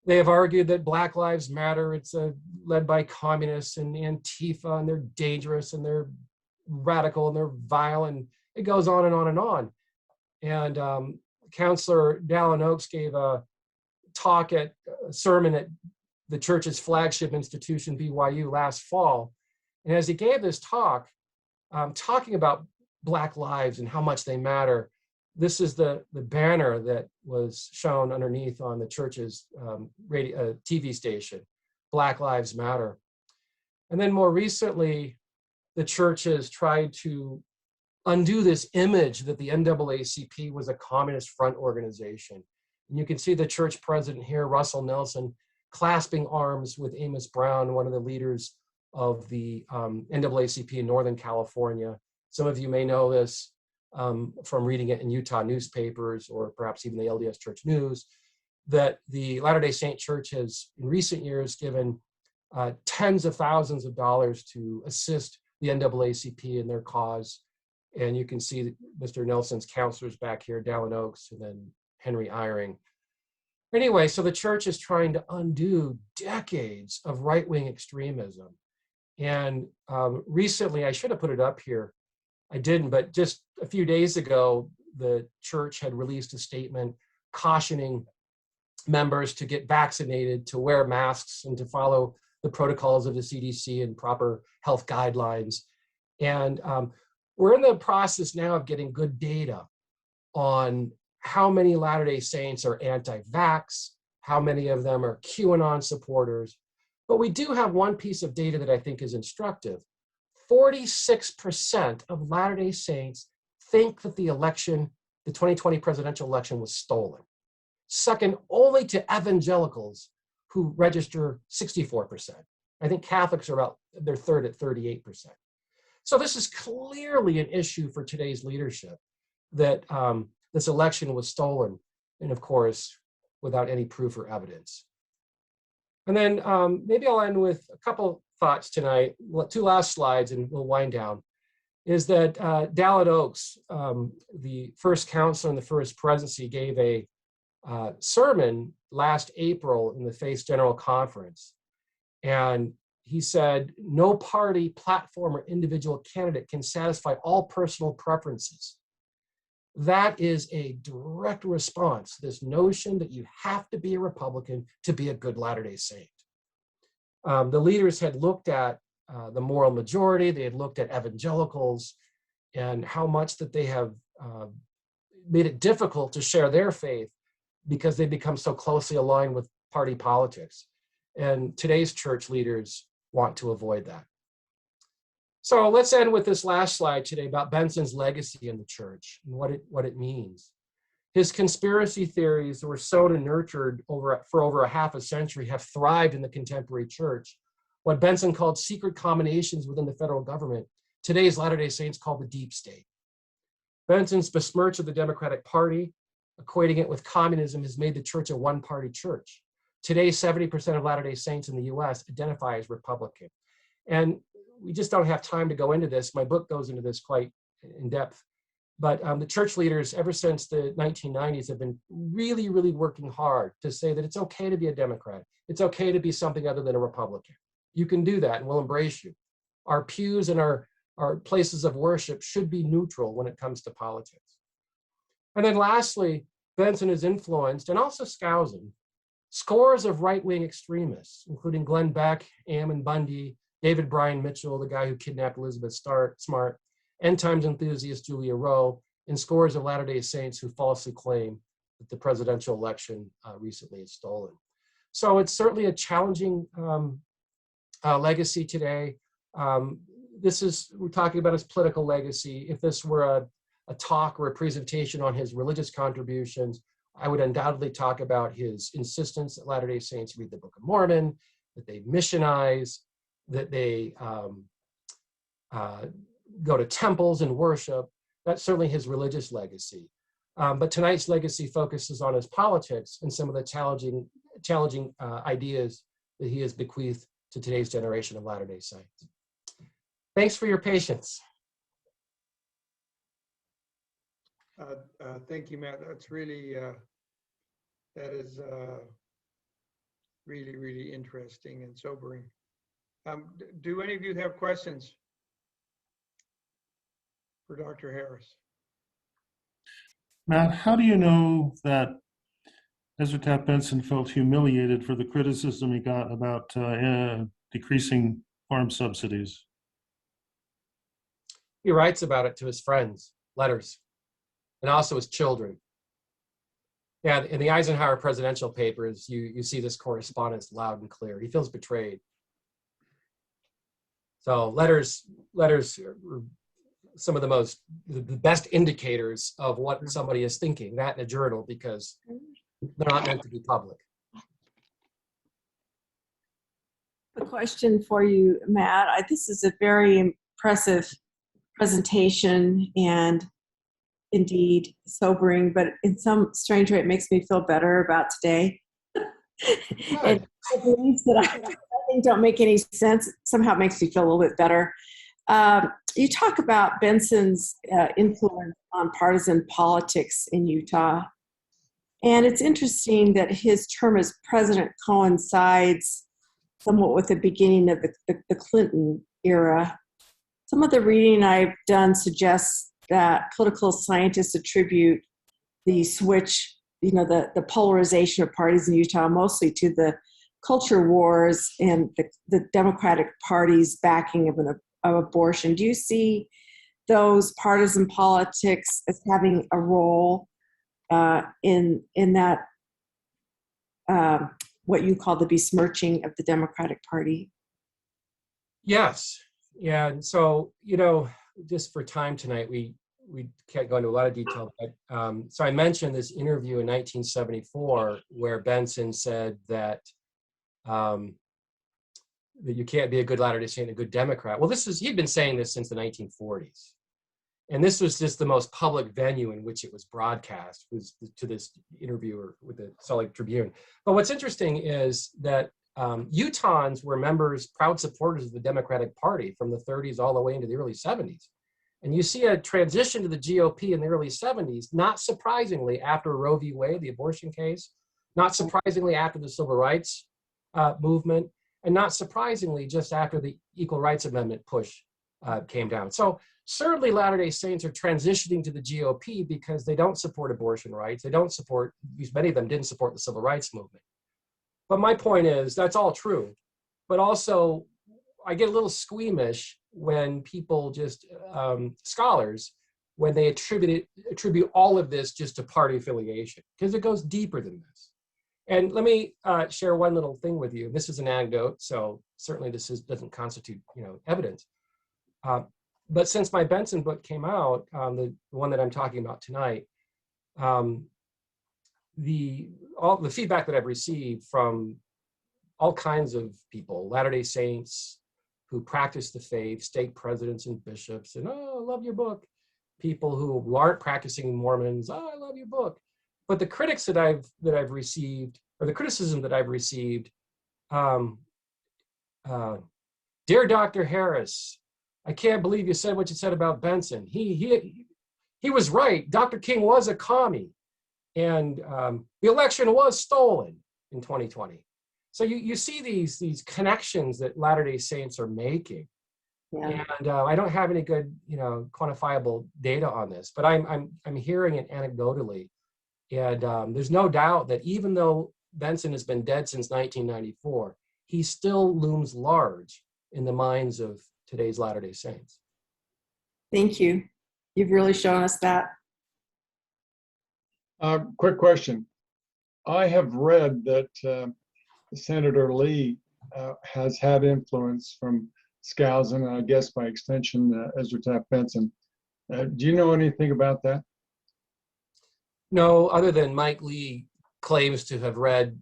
they have argued that Black Lives Matter, it's led by communists and Antifa, and they're dangerous and they're radical and they're vile, and it goes on and on and on. And Counselor Dallin Oaks gave a sermon at the church's flagship institution, BYU, last fall. And as he gave this talk, talking about Black lives and how much they matter, this is the banner that was shown underneath on the church's TV station, Black Lives Matter. And then more recently, the church has tried to undo this image that the NAACP was a communist front organization. And you can see the church president here, Russell Nelson, clasping arms with Amos Brown, one of the leaders of the NAACP in Northern California. Some of you may know this from reading it in Utah newspapers or perhaps even the LDS Church News, that the Latter-day Saint Church has in recent years given tens of thousands of dollars to assist the NAACP in their cause. And you can see Mr. Nelson's counselors back here, Dallin Oaks, and then Henry Eyring. Anyway, so the church is trying to undo decades of right-wing extremism. And recently, I should have put it up here, I didn't, but just a few days ago, the church had released a statement cautioning members to get vaccinated, to wear masks, and to follow the protocols of the CDC and proper health guidelines. And we're in the process now of getting good data on how many Latter-day Saints are anti-vax, how many of them are QAnon supporters. But we do have one piece of data that I think is instructive. 46% of Latter-day Saints think that the election, the 2020 presidential election, was stolen. Second only to evangelicals, who register 64%. I think Catholics are about, they're third at 38%. So this is clearly an issue for today's leadership, that this election was stolen, and of course, without any proof or evidence. And then maybe I'll end with a couple thoughts tonight, two last slides, and we'll wind down, is that Dallin Oaks, the first counselor in the first presidency, gave a sermon last April in the Faith General Conference. And he said, no party, platform, or individual candidate can satisfy all personal preferences. That is a direct response to this notion that you have to be a Republican to be a good Latter-day Saint. The leaders had looked at the moral majority, they had looked at evangelicals, and how much that they have made it difficult to share their faith because they become so closely aligned with party politics. And today's church leaders want to avoid that. So let's end with this last slide today about Benson's legacy in the church and what it means. His conspiracy theories that were sown and nurtured for over a half a century have thrived in the contemporary church. What Benson called secret combinations within the federal government, today's Latter-day Saints call the deep state. Benson's besmirch of the Democratic Party, equating it with communism, has made the church a one-party church. Today, 70% of Latter-day Saints in the US identify as Republican. And we just don't have time to go into this. My book goes into this quite in depth. But the church leaders, ever since the 1990s, have been really, really working hard to say that it's okay to be a Democrat. It's okay to be something other than a Republican. You can do that, and we'll embrace you. Our pews and our places of worship should be neutral when it comes to politics. And then lastly, Benson has influenced, and also Skousen, scores of right-wing extremists, including Glenn Beck, Ammon Bundy, David Bryan Mitchell, the guy who kidnapped Elizabeth Smart, end times enthusiast Julia Rowe, and scores of Latter-day Saints who falsely claim that the presidential election recently is stolen. So it's certainly a challenging legacy today. We're talking about his political legacy. If this were a talk or a presentation on his religious contributions, I would undoubtedly talk about his insistence that Latter-day Saints read the Book of Mormon, that they missionize, that they go to temples and worship. That's certainly his religious legacy. But tonight's legacy focuses on his politics and some of the challenging ideas that he has bequeathed to today's generation of Latter-day Saints. Thanks for your patience. Thank you, Matt. That's really, that is really, really interesting and sobering. Do any of you have questions for Dr. Harris? Matt, how do you know that Ezra Taft Benson felt humiliated for the criticism he got about decreasing farm subsidies. He writes about it to his friends, letters, and also his children. Yeah, in the Eisenhower presidential papers, you see this correspondence loud and clear. He feels betrayed. So letters are some of the best indicators of what somebody is thinking, that in a journal, because they're not meant to be public. A question for you, Matt. This is a very impressive presentation and indeed sobering, but in some strange way, it makes me feel better about today. And beliefs that I think don't make any sense somehow makes me feel a little bit better. You talk about Benson's influence on partisan politics in Utah. And it's interesting that his term as president coincides somewhat with the beginning of the Clinton era. Some of the reading I've done suggests that political scientists attribute the switch, the polarization of parties in Utah mostly to the culture wars and the Democratic Party's backing of abortion. Do you see those partisan politics as having a role in that what you call the besmirching of the Democratic Party? Yes. Yeah. And so, just for time tonight, we can't go into a lot of detail, but so I mentioned this interview in 1974 where Benson said that that you can't be a good Latter-day Saint and a good Democrat. Well, he'd been saying this since the 1940s. And this was just the most public venue in which it was broadcast, was to this interviewer with the Salt Lake Tribune. But what's interesting is that Utahns were proud supporters of the Democratic Party from the 30s all the way into the early 70s. And you see a transition to the GOP in the early 70s, not surprisingly after Roe v. Wade, the abortion case, not surprisingly after the Civil Rights movement, and not surprisingly just after the Equal Rights Amendment push came down. So certainly Latter-day Saints are transitioning to the GOP because they don't support abortion rights. They don't support, at least many of them didn't support the Civil Rights movement. But my point is, that's all true. But also, I get a little squeamish when people scholars, when they attribute all of this just to party affiliation, because it goes deeper than this. And let me share one little thing with you. This is an anecdote, so certainly this doesn't constitute evidence. But since my Benson book came out, the one that I'm talking about tonight, all the feedback that I've received from all kinds of people, Latter-day Saints who practice the faith, stake presidents and bishops, and I love your book. People who aren't practicing Mormons, I love your book. But the critics that I've received, or the criticism that I've received, dear Dr. Harris, I can't believe you said what you said about Benson. He was right. Dr. King was a commie, and the election was stolen in 2020. So you see these connections that Latter-day Saints are making, yeah. And I don't have any good quantifiable data on this, but I'm hearing it anecdotally, and there's no doubt that even though Benson has been dead since 1994, he still looms large in the minds of today's Latter-day Saints. Thank you. You've really shown us that. Quick question. I have read that Senator Lee has had influence from Skousen, and I guess by extension, Ezra Taft Benson. Do you know anything about that? No, other than Mike Lee claims to have read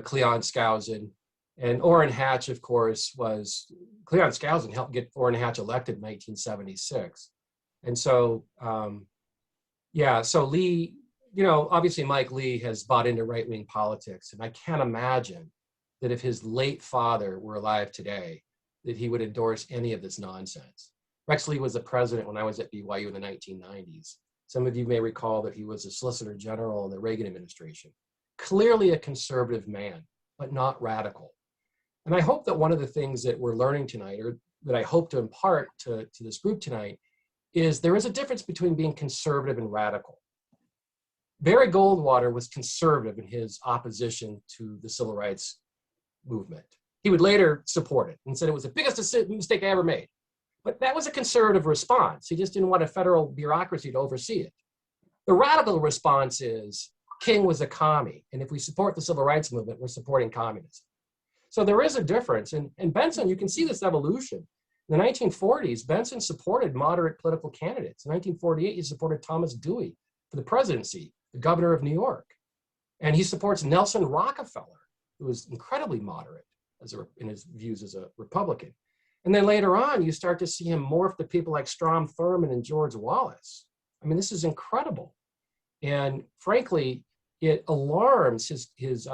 Cleon Skousen. And Orrin Hatch, of course, Cleon Skousen helped get Orrin Hatch elected in 1976. And so, so Lee, obviously Mike Lee has bought into right-wing politics. And I can't imagine that if his late father were alive today, that he would endorse any of this nonsense. Rex Lee was the president when I was at BYU in the 1990s. Some of you may recall that he was a Solicitor General in the Reagan administration. Clearly a conservative man, but not radical. And I hope that one of the things that we're learning tonight, or that I hope to impart to this group tonight, is there is a difference between being conservative and radical. Barry Goldwater was conservative in his opposition to the civil rights movement. He would later support it and said it was the biggest mistake I ever made. But that was a conservative response. He just didn't want a federal bureaucracy to oversee it. The radical response is King was a commie, and if we support the civil rights movement, we're supporting communism. So there is a difference. And Benson, you can see this evolution. In the 1940s, Benson supported moderate political candidates. In 1948, he supported Thomas Dewey for the presidency, the governor of New York. And he supports Nelson Rockefeller, who was incredibly moderate in his views as a Republican. And then later on, you start to see him morph to people like Strom Thurmond and George Wallace. I mean, this is incredible. And frankly, it alarms his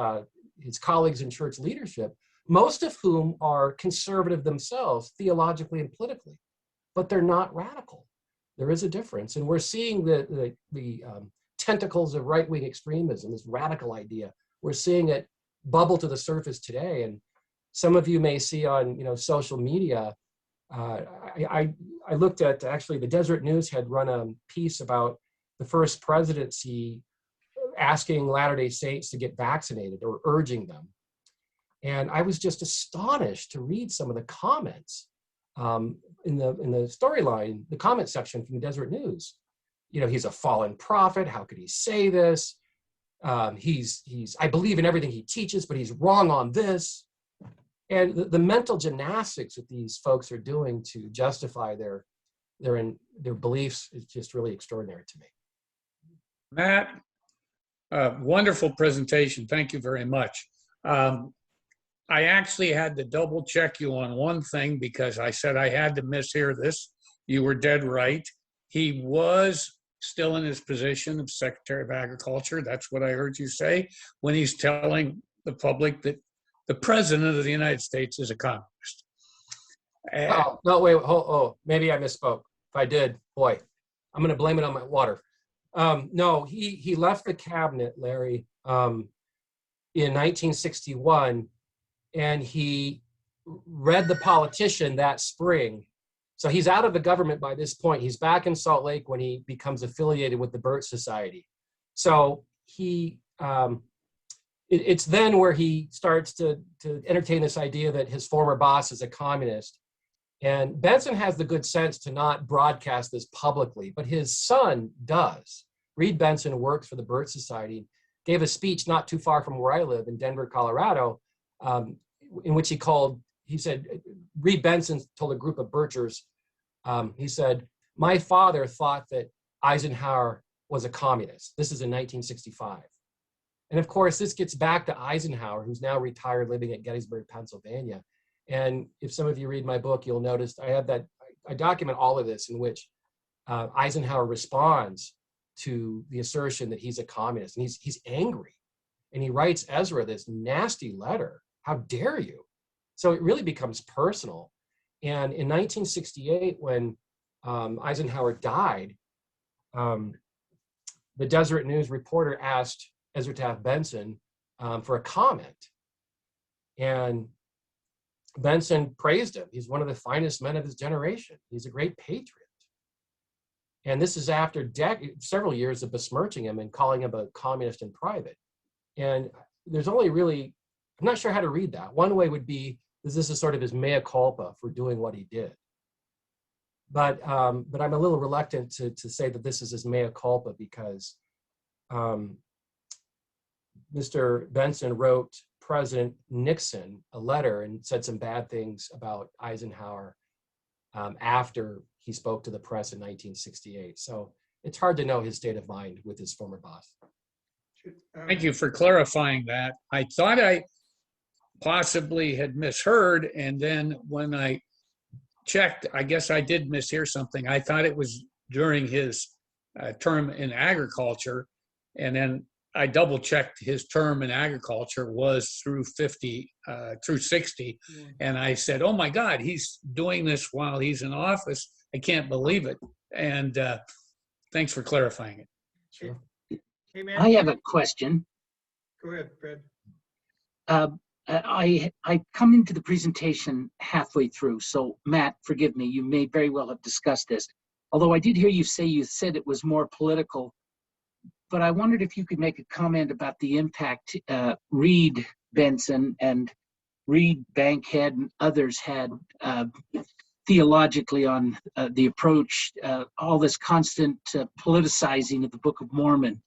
colleagues in church leadership, most of whom are conservative themselves, theologically and politically, but they're not radical. There is a difference. And we're seeing the tentacles of right-wing extremism, this radical idea. We're seeing it bubble to the surface today. And some of you may see on social media, I looked at, actually, the Deseret News had run a piece about the first presidency asking Latter-day Saints to get vaccinated or urging them. And I was just astonished to read some of the comments in the storyline, the comment section from the Deseret News. He's a fallen prophet. How could he say this? I believe in everything he teaches, but he's wrong on this. And the mental gymnastics that these folks are doing to justify their beliefs is just really extraordinary to me. Matt, wonderful presentation. Thank you very much. I actually had to double check you on one thing because I said I had to mishear this. You were dead right. He was still in his position of Secretary of Agriculture. That's what I heard you say when he's telling the public that the President of the United States is a communist. Oh, no, wait, maybe I misspoke. If I did, boy, I'm going to blame it on my water. No, he left the cabinet, Larry, in 1961, and he read The Politician that spring. So he's out of the government by this point. He's back in Salt Lake when he becomes affiliated with the Birch Society. So it's then where he starts to entertain this idea that his former boss is a communist. And Benson has the good sense to not broadcast this publicly, but his son does. Reed Benson works for the Birch Society, gave a speech not too far from where I live in Denver, Colorado, in which he said, Reed Benson told a group of Birchers, he said, my father thought that Eisenhower was a communist. This is in 1965. And of course, this gets back to Eisenhower, who's now retired, living at Gettysburg, Pennsylvania. And if some of you read my book, you'll notice I document all of this in which Eisenhower responds to the assertion that he's a communist, and he's angry. And he writes Ezra this nasty letter. How dare you? So it really becomes personal. And in 1968, when Eisenhower died, the Deseret News reporter asked Ezra Taft Benson for a comment. And Benson praised him. He's one of the finest men of his generation. He's a great patriot. And this is after several years of besmirching him and calling him a communist in private. And there's only really, I'm not sure how to read that. One way would be, this is sort of his mea culpa for doing what he did. But I'm a little reluctant to say that this is his mea culpa because Mr. Benson wrote President Nixon a letter and said some bad things about Eisenhower after he spoke to the press in 1968. So it's hard to know his state of mind with his former boss. Thank you for clarifying that. I thought I possibly had misheard, and then when I checked, I guess I did mishear something. I thought it was during his term in agriculture, and then I double checked his term in agriculture was through 60, and I said, oh my God, he's doing this while he's in office. I can't believe it. And thanks for clarifying it. Sure. Hey, man. I have a question. Go ahead, Fred. I come into the presentation halfway through, so Matt, forgive me, you may very well have discussed this. Although I did hear you say, you said it was more political but I wondered if you could make a comment about the impact Reed Benson and Reed Bankhead and others had theologically on the approach, all this constant politicizing of the Book of Mormon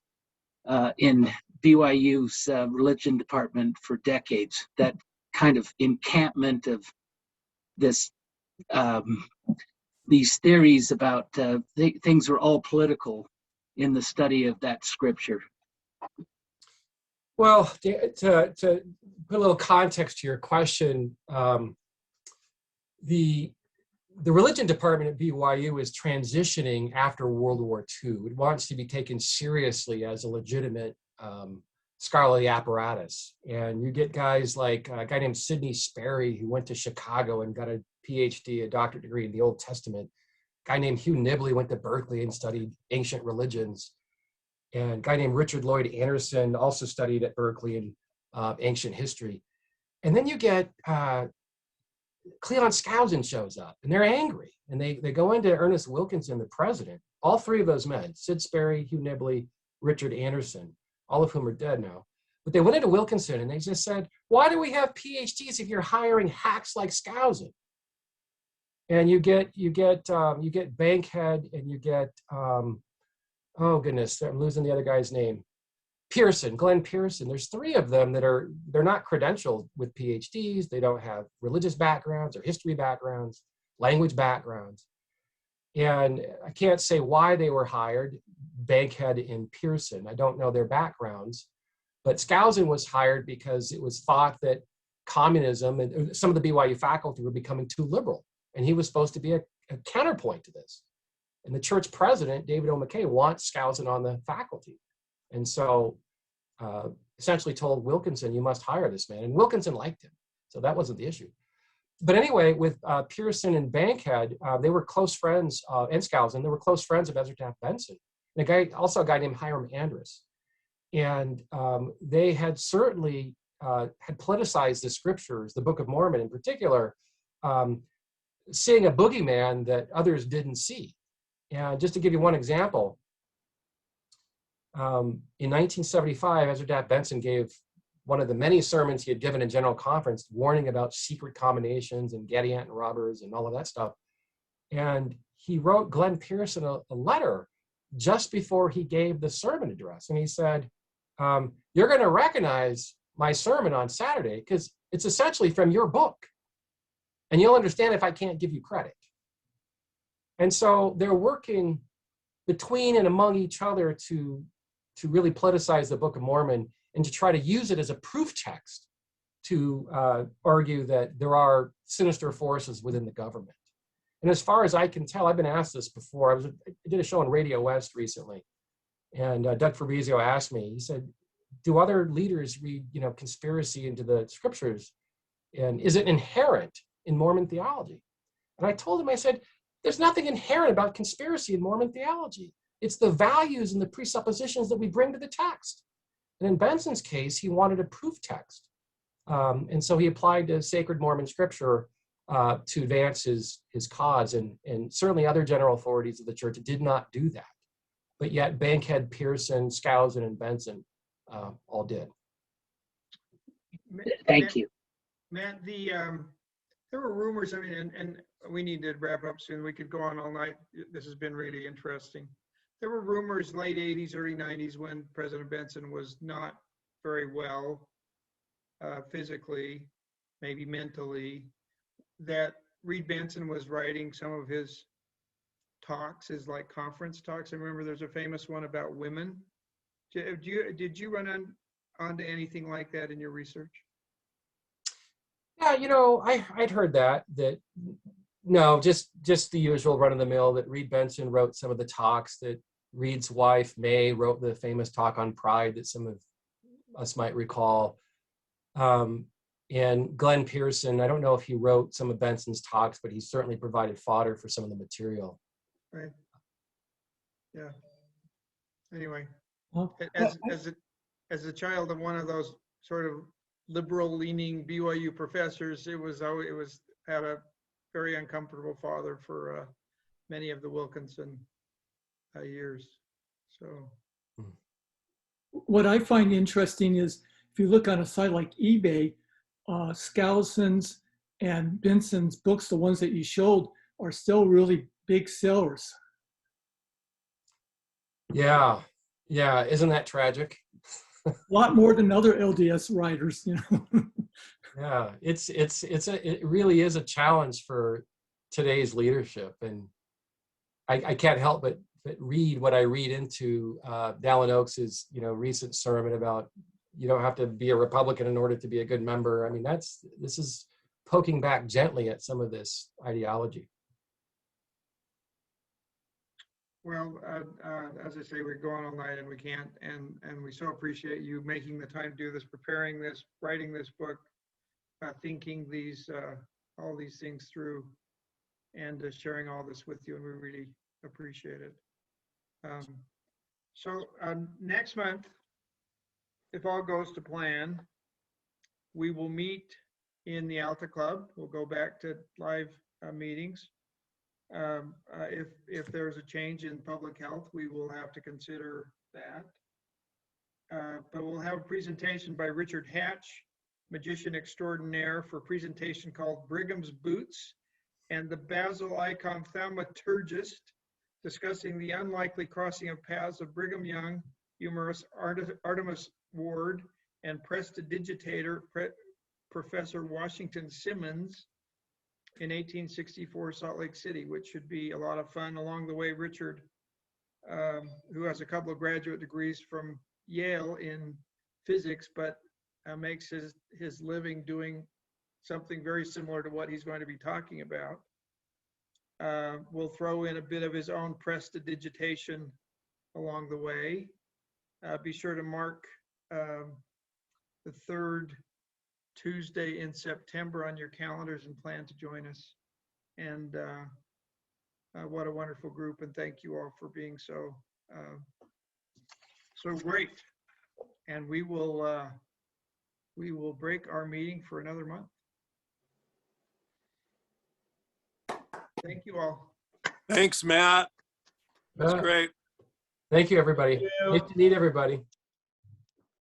in BYU's religion department for decades. That kind of encampment of this, these theories about things are all political in the study of that scripture. Well, to put a little context to your question, the religion department at BYU is transitioning after World War II. It wants to be taken seriously as a legitimate scholarly apparatus. And you get guys like a guy named Sidney Sperry, who went to Chicago and got a PhD, a doctorate degree in the Old Testament. A guy named Hugh Nibley went to Berkeley and studied ancient religions. And a guy named Richard Lloyd Anderson also studied at Berkeley in ancient history. And then you get Cleon Skousen shows up, and they're angry. And they go into Ernest Wilkinson, the president, all three of those men, Sid Sperry, Hugh Nibley, Richard Anderson, all of whom are dead now. But they went into Wilkinson and they just said, why do we have PhDs if you're hiring hacks like Skousen? And you get Bankhead, and you get, oh goodness, I'm losing the other guy's name. Pearson, Glenn Pearson. There's three of them that they're not credentialed with PhDs. They don't have religious backgrounds or history backgrounds, language backgrounds. And I can't say why they were hired, Bankhead and Pearson. I don't know their backgrounds, but Skousen was hired because it was thought that communism and some of the BYU faculty were becoming too liberal. And he was supposed to be a counterpoint to this. And the church president, David O. Mckay, wants Skousen on the faculty. And so essentially told Wilkinson, you must hire this man. And Wilkinson liked him. So that wasn't the issue. But anyway, with Pearson and Bankhead, they were close friends, and Skousen, they were close friends of Ezra Taft Benson. And also a guy named Hiram Andrus. And they had certainly had politicized the scriptures, the Book of Mormon in particular, seeing a boogeyman that others didn't see. And just to give you one example, in 1975, Ezra Taft Benson gave one of the many sermons he had given in General Conference, warning about secret combinations and Gadianton robbers and all of that stuff. And he wrote Glenn Pearson a letter just before he gave the sermon address. And he said, you're going to recognize my sermon on Saturday because it's essentially from your book. And you'll understand if I can't give you credit. And so they're working between and among each other to really politicize the Book of Mormon and to try to use it as a proof text to argue that there are sinister forces within the government. And as far as I can tell, I've been asked this before. I did a show on Radio West recently, and Doug Fabrizio asked me, he said, do other leaders read, conspiracy into the scriptures? And is it inherent in Mormon theology? And I told him, I said, there's nothing inherent about conspiracy in Mormon theology. It's the values and the presuppositions that we bring to the text. And in Benson's case, he wanted a proof text. And so he applied to sacred Mormon scripture to advance his cause. And certainly other general authorities of the church did not do that. But yet Bankhead, Pearson, Skousen, and Benson all did. Thank you. Matt, there were rumors, and we need to wrap up soon. We could go on all night. This has been really interesting. There were rumors late 80s, early 90s when President Benson was not very well physically, maybe mentally, that Reed Benson was writing some of his talks, his like conference talks. I remember there's a famous one about women. Did you run onto anything like that in your research? Yeah, I'd heard that no, just the usual run-of-the-mill that Reed Benson wrote some of the talks, that Reed's wife, May, wrote the famous talk on pride that some of us might recall. And Glenn Pearson, I don't know if he wrote some of Benson's talks, but he certainly provided fodder for some of the material. Right. Yeah. Anyway, Well, as a child of one of those sort of liberal-leaning BYU professors, it had a very uncomfortable father for many of the Wilkinson years. So what I find interesting is if you look on a site like eBay, Skousen's and Benson's books, the ones that you showed, are still really big sellers. Yeah, yeah. Isn't that tragic? A lot more than other LDS writers, you know. Yeah, it really is a challenge for today's leadership, and I can't help but read what I read into Dallin Oakes's, you know, recent sermon about you don't have to be a Republican in order to be a good member. I mean, this is poking back gently at some of this ideology. Well, as I say, we're going all night and we can't, and we so appreciate you making the time to do this, preparing this, writing this book, thinking all these things through, and sharing all this with you, and we really appreciate it. So next month, if all goes to plan, we will meet in the Alta Club. We'll go back to live meetings. If there's a change in public health, we will have to consider that. But we'll have a presentation by Richard Hatch, magician extraordinaire, for a presentation called Brigham's Boots and the Basil Icon Thaumaturgist, discussing the unlikely crossing of paths of Brigham Young, humorist Artemus Ward, and prestidigitator Professor Washington Simmons in 1864 Salt Lake City, which should be a lot of fun. Along the way, Richard, who has a couple of graduate degrees from Yale in physics, but makes his living doing something very similar to what he's going to be talking about. We'll throw in a bit of his own prestidigitation along the way. Be sure to mark the third Tuesday in September on your calendars and plan to join us. And what a wonderful group, and thank you all for being so great. And we will break our meeting for another month. Thank you all. Thanks, Matt. That's great. Thank you, everybody. Thank you. Nice to meet everybody.